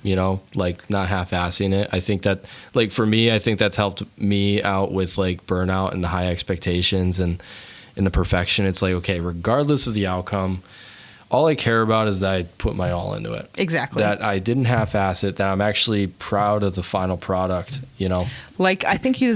you know, like, not half-assing it. I think that, like, for me, I think that's helped me out with, like, burnout and the high expectations and the perfection. It's like, okay, regardless of the outcome, all I care about is that I put my all into it. Exactly. That I didn't half-ass it, that I'm actually proud of the final product, you know? Like, I think you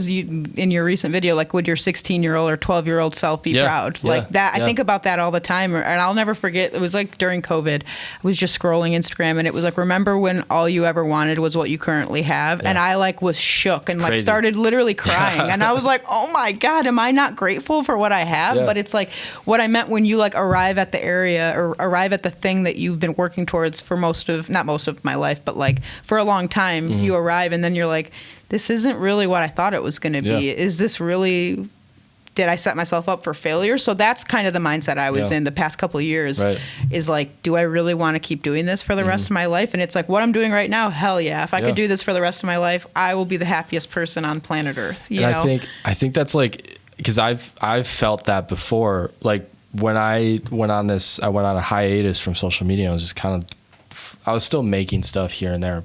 in your recent video, like, would your 16-year-old or 12-year-old self be proud? Like that. I think about that all the time. And I'll never forget, it was like during COVID, I was just scrolling Instagram and it was like, remember when all you ever wanted was what you currently have? And I was shook and like started literally crying. And I was like, oh my God, am I not grateful for what I have? But it's like what I meant when you like arrive at the area or arrive at the thing that you've been working towards for not most of my life, but like for a long time, you arrive and then you're like, this isn't really what I thought it was going to be. Is this really did I set myself up for failure? So that's kind of the mindset I was in the past couple of years, is like, do I really want to keep doing this for the rest of my life? And it's like, what I'm doing right now, hell yeah. If I could do this for the rest of my life, I will be the happiest person on planet Earth. You know? I think that's like, because I've felt that before. Like when I went on a hiatus from social media. I was just I was still making stuff here and there,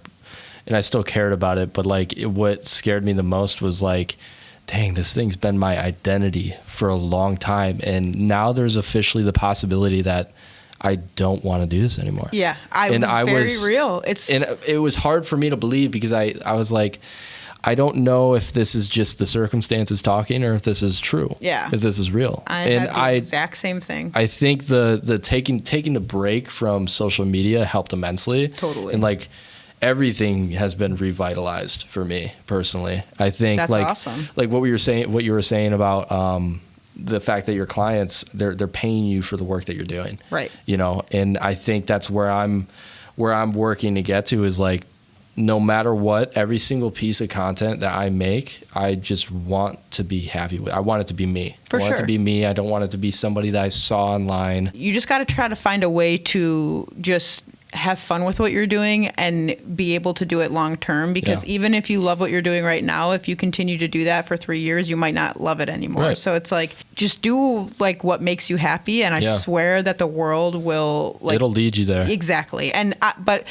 and I still cared about it. But like what scared me the most was like, dang, this thing's been my identity for a long time. And now there's officially the possibility that I don't want to do this anymore. Yeah. I was real. And it was hard for me to believe, because I was like, I don't know if this is just the circumstances talking, or if this is true. Yeah. If this is real. I had the exact same thing. I think the taking the break from social media helped immensely. Totally. And like, everything has been revitalized for me personally. I think that's awesome. Like what you were saying about the fact that your clients, they're paying you for the work that you're doing. Right. You know, and I think that's where I'm working to get to, is like, no matter what, every single piece of content that I make, I just want to be happy with. I want it to be me. I want it to be me. I don't want it to be somebody that I saw online. You just got to try to find a way to just have fun with what you're doing and be able to do it long term, because even if you love what you're doing right now, if you continue to do that for 3 years, you might not love it anymore. Right. So it's like, just do like what makes you happy, and I swear that the world will, like, it'll lead you there. Exactly. But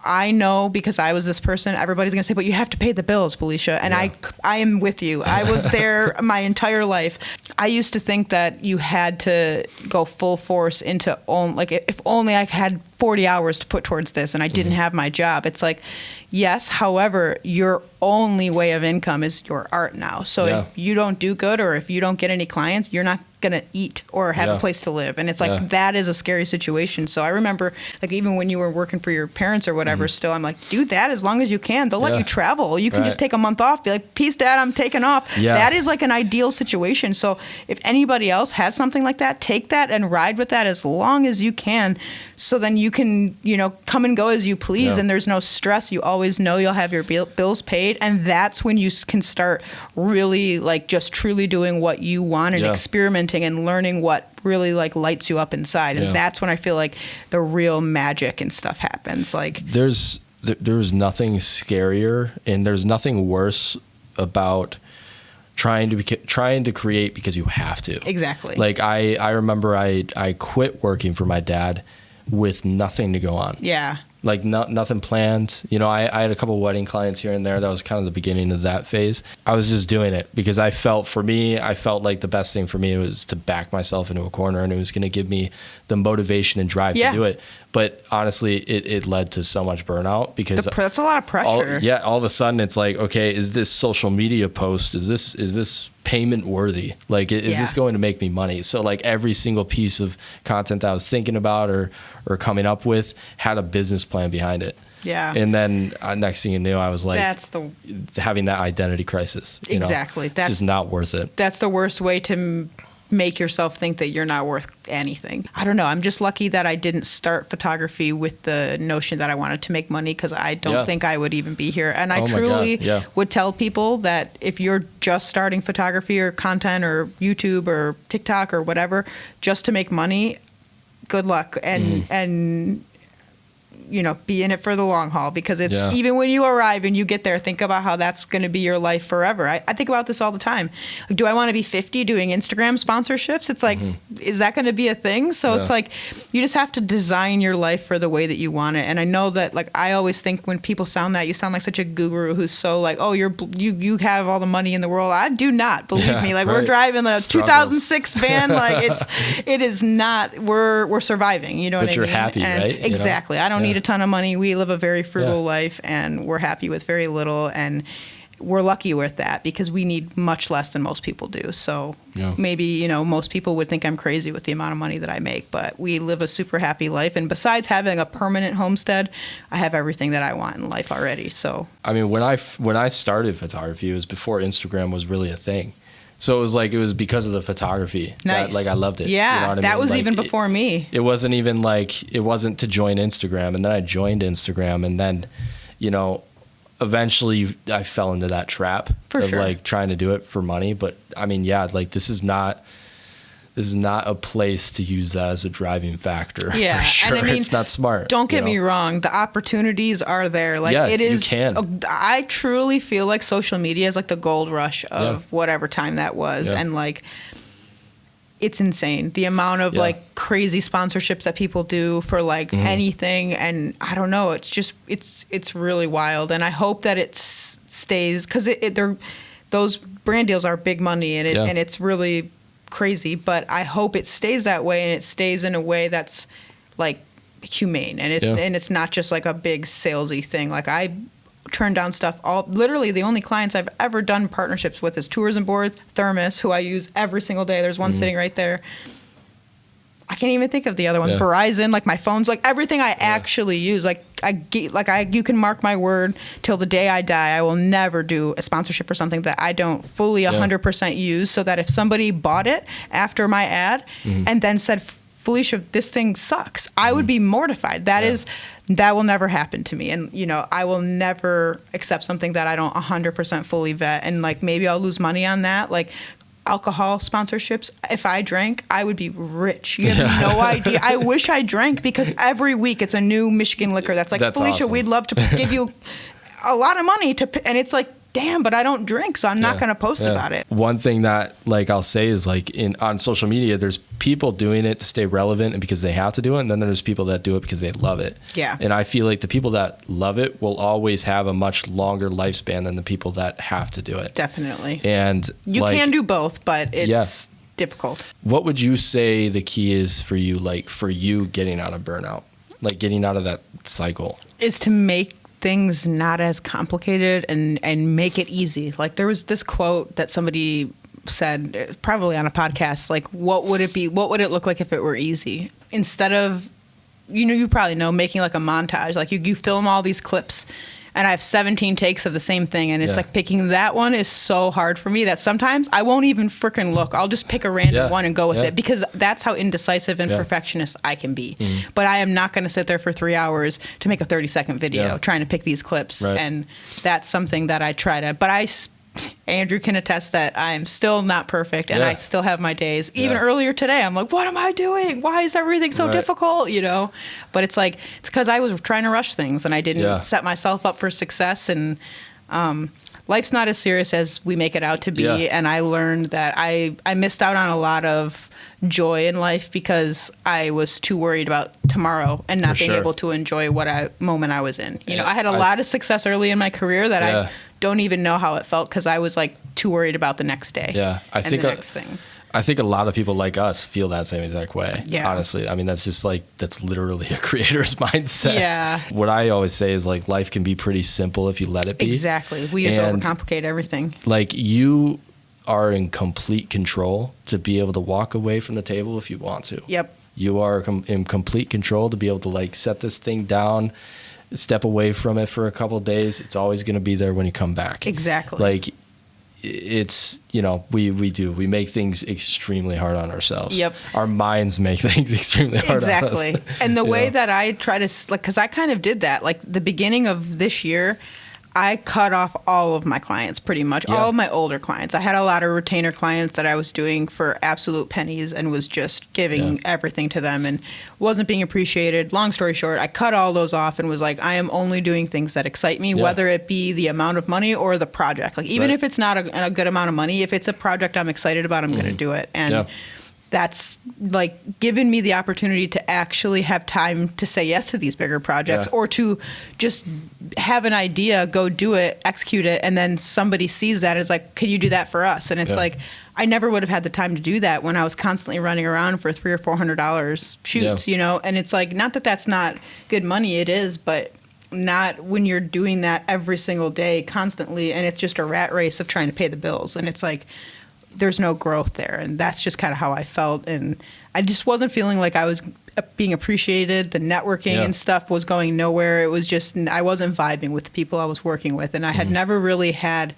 I know, because I was this person, everybody's going to say, but you have to pay the bills, Felicia. And I am with you. I was there my entire life. I used to think that you had to go full force into, like, if only I had 40 hours to put towards this and I didn't have my job. It's like, yes, however, your only way of income is your art now. So if you don't do good, or if you don't get any clients, you're not going to eat or have a place to live. And it's like, that is a scary situation. So I remember, like, even when you were working for your parents or whatever, still, I'm like, do that as long as you can. They'll let you travel. You can just take a month off, be like, peace, Dad, I'm taking off. That is like an ideal situation. So if anybody else has something like that, take that and ride with that as long as you can. So then you can, you know, come and go as you please, and there's no stress. You always know you'll have your bills paid, and that's when you can start really, like, just truly doing what you want and experimenting and learning what really, like, lights you up inside. And that's when I feel like the real magic and stuff happens. Like, there's nothing scarier, and there's nothing worse about trying to create because you have to. Exactly. Like I remember I quit working for my dad with nothing to go on. Yeah. Like nothing planned. You know, I had a couple wedding clients here and there. That was kind of the beginning of that phase. I was just doing it because I felt like the best thing for me was to back myself into a corner, and it was going to give me the motivation and drive to do it. But honestly, it led to so much burnout, because that's a lot of pressure. All of a sudden it's like, okay, is this social media post, is this payment worthy? Like, is this going to make me money? So like every single piece of content that I was thinking about or coming up with had a business plan behind it. Yeah. And then next thing you knew, I was like, having that identity crisis. Exactly. It's just not worth it. That's the worst way to make yourself think that you're not worth anything. I don't know. I'm just lucky that I didn't start photography with the notion that I wanted to make money, because I don't think I would even be here. And I truly would tell people that if you're just starting photography or content or YouTube or TikTok or whatever, just to make money, good luck. And you know, be in it for the long haul, because it's even when you arrive and you get there, think about how that's going to be your life forever. I think about this all the time. Like, do I want to be 50 doing Instagram sponsorships? It's like, is that going to be a thing? So it's like, you just have to design your life for the way that you want it. And I know that, like, I always think when people sound that, you sound like such a guru who's so like, oh, you have all the money in the world. I do not, believe me. Like, we're driving a 2006 van. Like, it is not, we're surviving. You know what I mean? But you're happy, and right? Exactly. I don't need a ton of money. We live a very frugal life, and we're happy with very little, and we're lucky with that because we need much less than most people do. So maybe, you know, most people would think I'm crazy with the amount of money that I make, but we live a super happy life. And besides having a permanent homestead, I have everything that I want in life already. So I mean, when I started photography, it was before Instagram was really a thing. So it was because of the photography. Nice. That, like, I loved it. Yeah, you know what I that mean? was like, even before me. It wasn't to join Instagram, and then I joined Instagram, and then, you know, eventually I fell into that trap of like trying to do it for money. But I mean, yeah, like this is not a place to use that as a driving factor. Yeah. For sure. And I mean, it's not smart. Don't get me wrong. The opportunities are there. Like it is. You can. I truly feel like social media is like the gold rush of whatever time that was. Yeah. And like, it's insane. The amount of like crazy sponsorships that people do for like anything. And I don't know. It's just, it's really wild. And I hope that it stays, because those brand deals are big money, and and it's really crazy, but I hope it stays that way, and it stays in a way that's like humane, and it's not just like a big salesy thing. Like I turn down stuff literally the only clients I've ever done partnerships with is Tours and Boards, Thermos, who I use every single day. There's one sitting right there. I can't even think of the other ones. Verizon, like my phones, like everything I actually use. You can mark my word till the day I die. I will never do a sponsorship for something that I don't fully 100% use. So that if somebody bought it after my ad and then said, Felicia, this thing sucks, I would be mortified. That will never happen to me. And, you know, I will never accept something that I don't 100% fully vet. And like, maybe I'll lose money on that. Like, alcohol sponsorships, if I drank, I would be rich. You have no idea. I wish I drank, because every week it's a new Michigan liquor that's like, Felicia, awesome. We'd love to give you a lot of money and it's like, damn, but I don't drink, so I'm not going to post about it. One thing that like I'll say is like on social media, there's people doing it to stay relevant and because they have to do it, and then there's people that do it because they love it. Yeah. And I feel like the people that love it will always have a much longer lifespan than the people that have to do it. Definitely. And you can do both, but it's difficult. What would you say the key is for you, like for you getting out of burnout, like getting out of that cycle? Is to make things not as complicated and make it easy. Like there was this quote that somebody said, probably on a podcast, like, what would it look like if it were easy? Instead of, you probably know, making like a montage, like you film all these clips and I have 17 takes of the same thing, and it's like picking that one is so hard for me that sometimes I won't even freaking look. I'll just pick a random one and go with it, because that's how indecisive and perfectionist I can be. But I am not going to sit there for 3 hours to make a 30-second video trying to pick these clips. Right. And that's something that I try to, but Andrew can attest that I'm still not perfect, and I still have my days. Even earlier today, I'm like, what am I doing? Why is everything so difficult? But it's like, it's because I was trying to rush things and I didn't set myself up for success. And life's not as serious as we make it out to be. Yeah. And I learned that I missed out on a lot of joy in life because I was too worried about tomorrow and not being able to enjoy moment I was in. I had a lot of success early in my career that I don't even know how it felt, because I was like too worried about the next day. Yeah, I think the next thing. I think a lot of people like us feel that same exact way. Yeah. Honestly, I mean, that's literally a creator's mindset. Yeah. What I always say is like, life can be pretty simple if you let it be. Exactly. We just overcomplicate everything. Like, you are in complete control to be able to walk away from the table if you want to. Yep. You are in complete control to be able to like set this thing down, step away from it for a couple of days. It's always going to be there when you come back. Exactly. Like, it's, we make things extremely hard on ourselves. Yep. Our minds make things extremely hard on us. Exactly. And the way that I try to, like, because I kind of did that, like the beginning of this year, I cut off all of my clients, pretty much, all of my older clients. I had a lot of retainer clients that I was doing for absolute pennies and was just giving everything to them and wasn't being appreciated. Long story short, I cut all those off and was like, I am only doing things that excite me, whether it be the amount of money or the project. Like, even if it's not a good amount of money, if it's a project I'm excited about, I'm going to do it. And that's like given me the opportunity to actually have time to say yes to these bigger projects, or to just have an idea, go do it, execute it, and then somebody sees that and is like, can you do that for us? And it's like, I never would have had the time to do that when I was constantly running around for $300 or $400 shoots, and it's like, not that that's not good money, it is, but not when you're doing that every single day constantly, and it's just a rat race of trying to pay the bills. And it's like, there's no growth there. And that's just kind of how I felt. And I just wasn't feeling like I was being appreciated. The networking and stuff was going nowhere. It was just, I wasn't vibing with the people I was working with. And I had never really had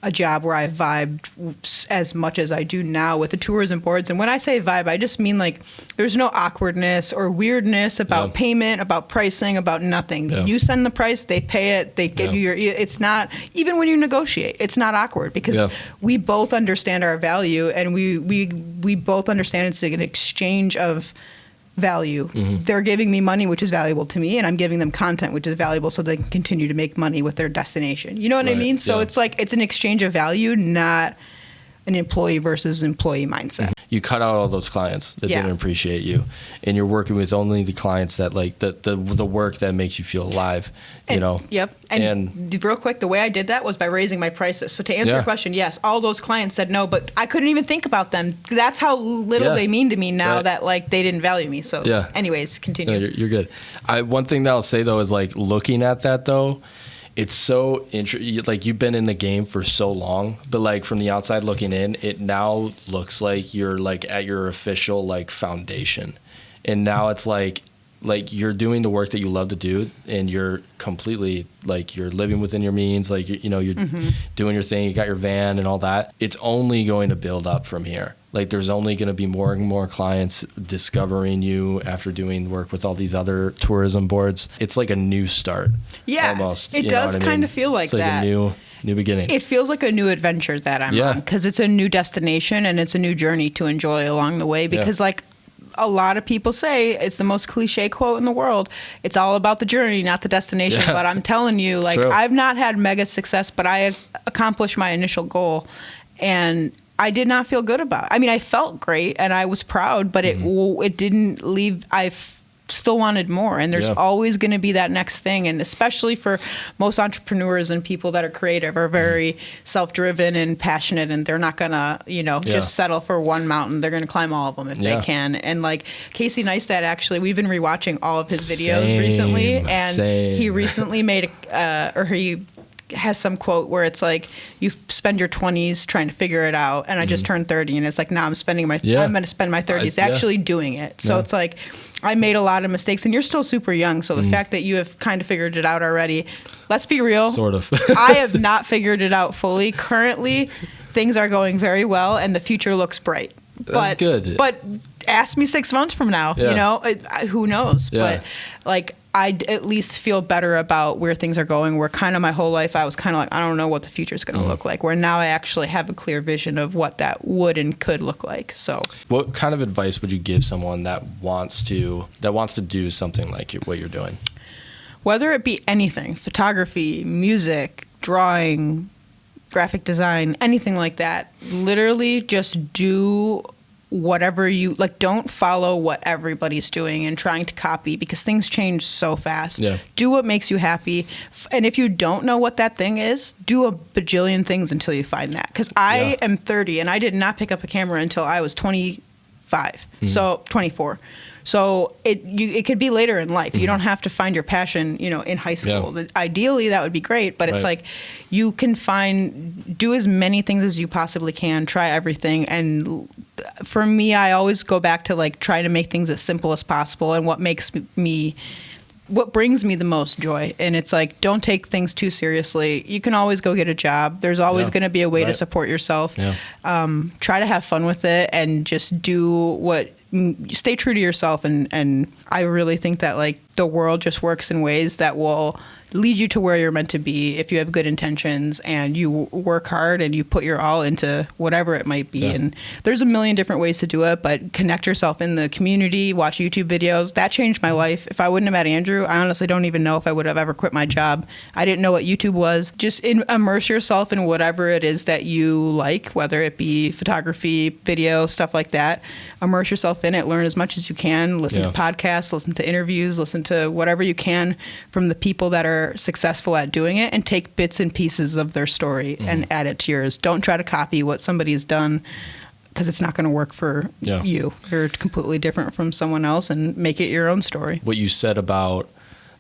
a job where I vibed as much as I do now with the tourism boards. And when I say vibe, I just mean like there's no awkwardness or weirdness about payment, about pricing, about nothing. You send the price, they pay it, they give you it's not, even when you negotiate, it's not awkward because we both understand our value, and we both understand it's like an exchange of value. They're giving me money, which is valuable to me, and I'm giving them content, which is valuable, so they can continue to make money with their destination. You know what I mean? So it's like it's an exchange of value, not an employee versus employee mindset. You cut out all those clients that didn't appreciate you, and you're working with only the clients that like the work that makes you feel alive. You know. Yep. And real quick, the way I did that was by raising my prices. So to answer your question, yes, all those clients said no, but I couldn't even think about them. That's how little they mean to me now that like they didn't value me. So anyways, continue. No, you're good. One thing that I'll say though is like looking at that though, it's so interesting. Like you've been in the game for so long, but like from the outside looking in, it now looks like you're like at your official like foundation, and now it's like you're doing the work that you love to do, and you're completely like you're living within your means. Like you know you're doing your thing. You got your van and all that. It's only going to build up from here. Like there's only going to be more and more clients discovering you after doing work with all these other tourism boards. It's like a new start. Yeah, almost. It does kind of feel like that. It's like a new beginning. It feels like a new adventure that I'm on, because it's a new destination and it's a new journey to enjoy along the way. Because like a lot of people say, it's the most cliche quote in the world, it's all about the journey, not the destination. But I'm telling you, like I've not had mega success, but I have accomplished my initial goal, and I did not feel good about it. I mean, I felt great and I was proud, but it didn't leave. Still wanted more, and there's always going to be that next thing. And especially for most entrepreneurs and people that are creative, are very self-driven and passionate, and they're not going to, just settle for one mountain. They're going to climb all of them if they can. And like Casey Neistat, actually, we've been rewatching all of his videos recently, and he recently made he has some quote where it's like, you spend your 20s trying to figure it out, and I just turned 30, and it's like, now I'm going to spend my 30s actually doing it. So it's like, I made a lot of mistakes, and you're still super young. So the fact that you have kind of figured it out already, let's be real. Sort of. I have not figured it out fully. Currently, things are going very well, and the future looks bright. That's good. But ask me 6 months from now, who knows? But like, I at least feel better about where things are going, where kind of my whole life I was kind of like, I don't know what the future is going to look like, where now I actually have a clear vision of what that would and could look like. So what kind of advice would you give someone that wants to do something like what you're doing? Whether it be anything, photography, music, drawing, graphic design, anything like that, literally just do whatever you like. Don't follow what everybody's doing and trying to copy, because things change so fast. Do what makes you happy, and if you don't know what that thing is, do a bajillion things until you find that. Because I am 30 and I did not pick up a camera until I was 25, so 24. So it could be later in life. You don't have to find your passion, in high school. Ideally, that would be great, but it's like you can do as many things as you possibly can, try everything. And for me, I always go back to like trying to make things as simple as possible, and what brings me the most joy. And it's like, don't take things too seriously. You can always go get a job. There's always going to be a way to support yourself. Try to have fun with it, and just stay true to yourself. And I really think that like the world just works in ways that will lead you to where you're meant to be if you have good intentions and you work hard and you put your all into whatever it might be. And there's a million different ways to do it, but connect yourself in the community, watch YouTube videos. That changed my life. If I wouldn't have met Andrew, I honestly don't even know if I would have ever quit my job. I didn't know what YouTube was. Just immerse yourself in whatever it is that you like, whether it be photography, video, stuff like that. Immerse yourself in it, learn as much as you can, listen to podcasts, listen to interviews, listen to whatever you can from the people that are successful at doing it, and take bits and pieces of their story and add it to yours. Don't try to copy what somebody's done, because it's not going to work for you. You're completely different from someone else, and make it your own story. What you said about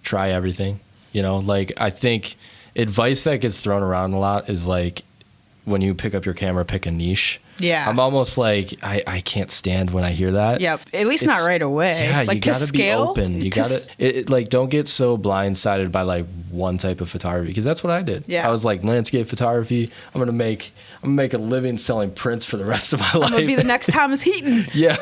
try everything, like I think advice that gets thrown around a lot is like, when you pick up your camera, pick a niche. Yeah. I'm almost like, I can't stand when I hear that. Yep. At least not right away. Yeah, like you gotta be open. You gotta, like, don't get so blindsided by like one type of photography, because that's what I did. Yeah. I was like, landscape photography, I'm gonna make a living selling prints for the rest of my life. I'm gonna be the next Thomas Heaton. Yeah.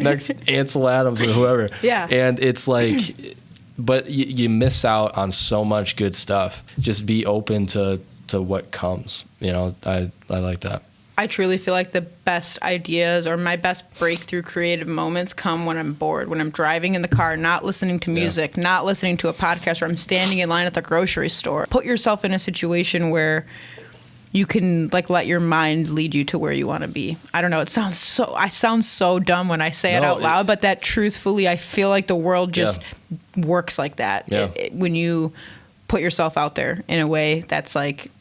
Next Ansel Adams or whoever. Yeah. And it's like, but you miss out on so much good stuff. Just be open to what comes. You know, I like that. I truly feel like the best ideas or my best breakthrough creative moments come when I'm bored, when I'm driving in the car, not listening to music, not listening to a podcast, or I'm standing in line at the grocery store. Put yourself in a situation where you can like let your mind lead you to where you want to be. I don't know. I sound so dumb when I say it out loud, but that truthfully, I feel like the world just works like that. Yeah. When you put yourself out there in a way that's like,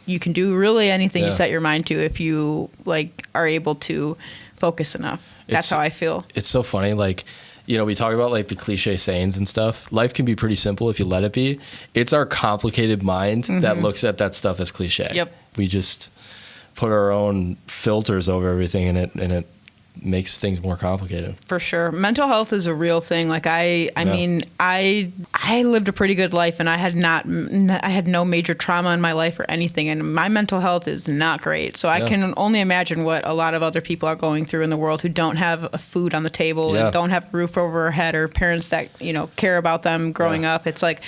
you can do really anything you set your mind to if you like are able to focus enough. That's how I feel. It's so funny. Like, you know, we talk about like the cliche sayings and stuff. Life can be pretty simple if you let it be. It's our complicated mind that looks at that stuff as cliche. Yep. We just put our own filters over everything, and it makes things more complicated. For sure. Mental health is a real thing. Like I mean, I lived a pretty good life, and I had no major trauma in my life or anything, and my mental health is not great. So I can only imagine what a lot of other people are going through in the world who don't have a food on the table and don't have a roof over their head, or parents that, you know, care about them growing up. It's like,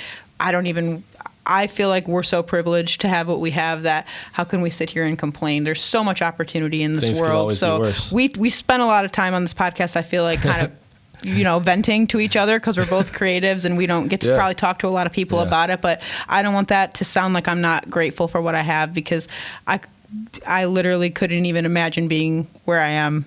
I feel like we're so privileged to have what we have that how can we sit here and complain? There's so much opportunity in this Things world. could always So be worse. we spend a lot of time on this podcast, I feel like, kind of, you know, venting to each other because we're both creatives and we don't get to probably talk to a lot of people about it. But I don't want that to sound like I'm not grateful for what I have, because I literally couldn't even imagine being where I am.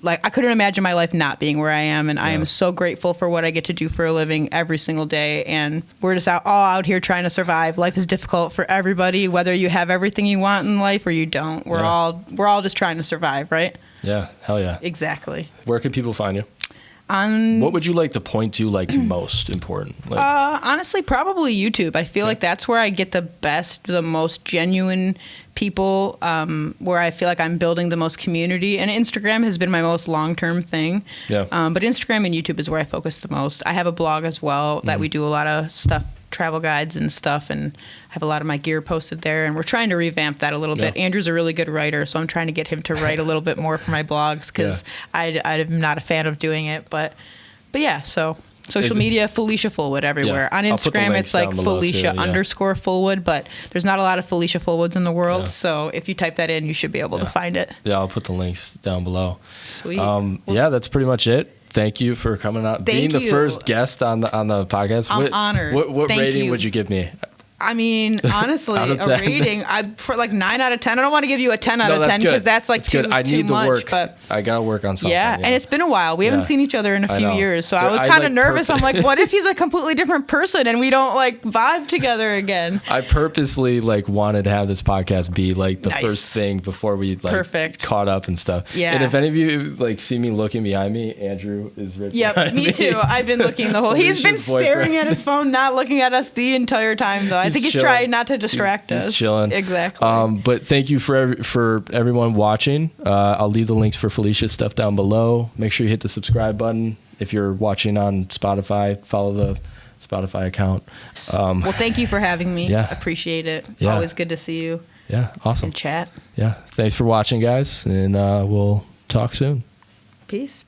Like, I couldn't imagine my life not being where I am, and I am so grateful for what I get to do for a living every single day. And we're just all out here trying to survive. Life is difficult for everybody, whether you have everything you want in life or you don't. We're all just trying to survive, right? Yeah, hell yeah. Exactly. Where can people find you? What would you like to point to, like, most important? Like, honestly, probably YouTube. I feel like that's where I get the most genuine people, where I feel like I'm building the most community. And Instagram has been my most long-term thing. Yeah. But Instagram and YouTube is where I focus the most. I have a blog as well that we do a lot of stuff, travel guides and stuff, and have a lot of my gear posted there, and we're trying to revamp that a little bit. Andrew's a really good writer, so I'm trying to get him to write a little bit more for my blogs, because I'm not a fan of doing it. But yeah, so social media, Felicia Fullwood everywhere. On Instagram, it's like Felicia _ Fullwood, but there's not a lot of Felicia Fullwoods in the world, so if you type that in, you should be able to find it. Yeah, I'll put the links down below. Sweet. Yeah, that's pretty much it. Thank you for coming out, being the first guest on the podcast. I'm honored. What rating would you give me? I mean, honestly, a rating for like 9 out of 10. I don't want to give you a 10 out of 10 because that's like too I need much. To work. But I gotta work on something. Yeah, and it's been a while. We haven't seen each other in a few years, so I was kind of nervous. I'm like, what if he's a completely different person and we don't like vibe together again? I purposely like wanted to have this podcast be like the first thing before we like caught up and stuff. Yeah. And if any of you like see me looking behind me, Andrew is right behind me. Me too. I've been looking the whole. He's been staring at his phone, not looking at us the entire time though. I think he's trying not to distract us. He's chilling. Exactly. But thank you for everyone watching. I'll leave the links for Felicia's stuff down below. Make sure you hit the subscribe button. If you're watching on Spotify, follow the Spotify account. Well, thank you for having me. Yeah. Appreciate it. Yeah. Always good to see you. Yeah. Awesome. And chat. Yeah. Thanks for watching, guys. And we'll talk soon. Peace.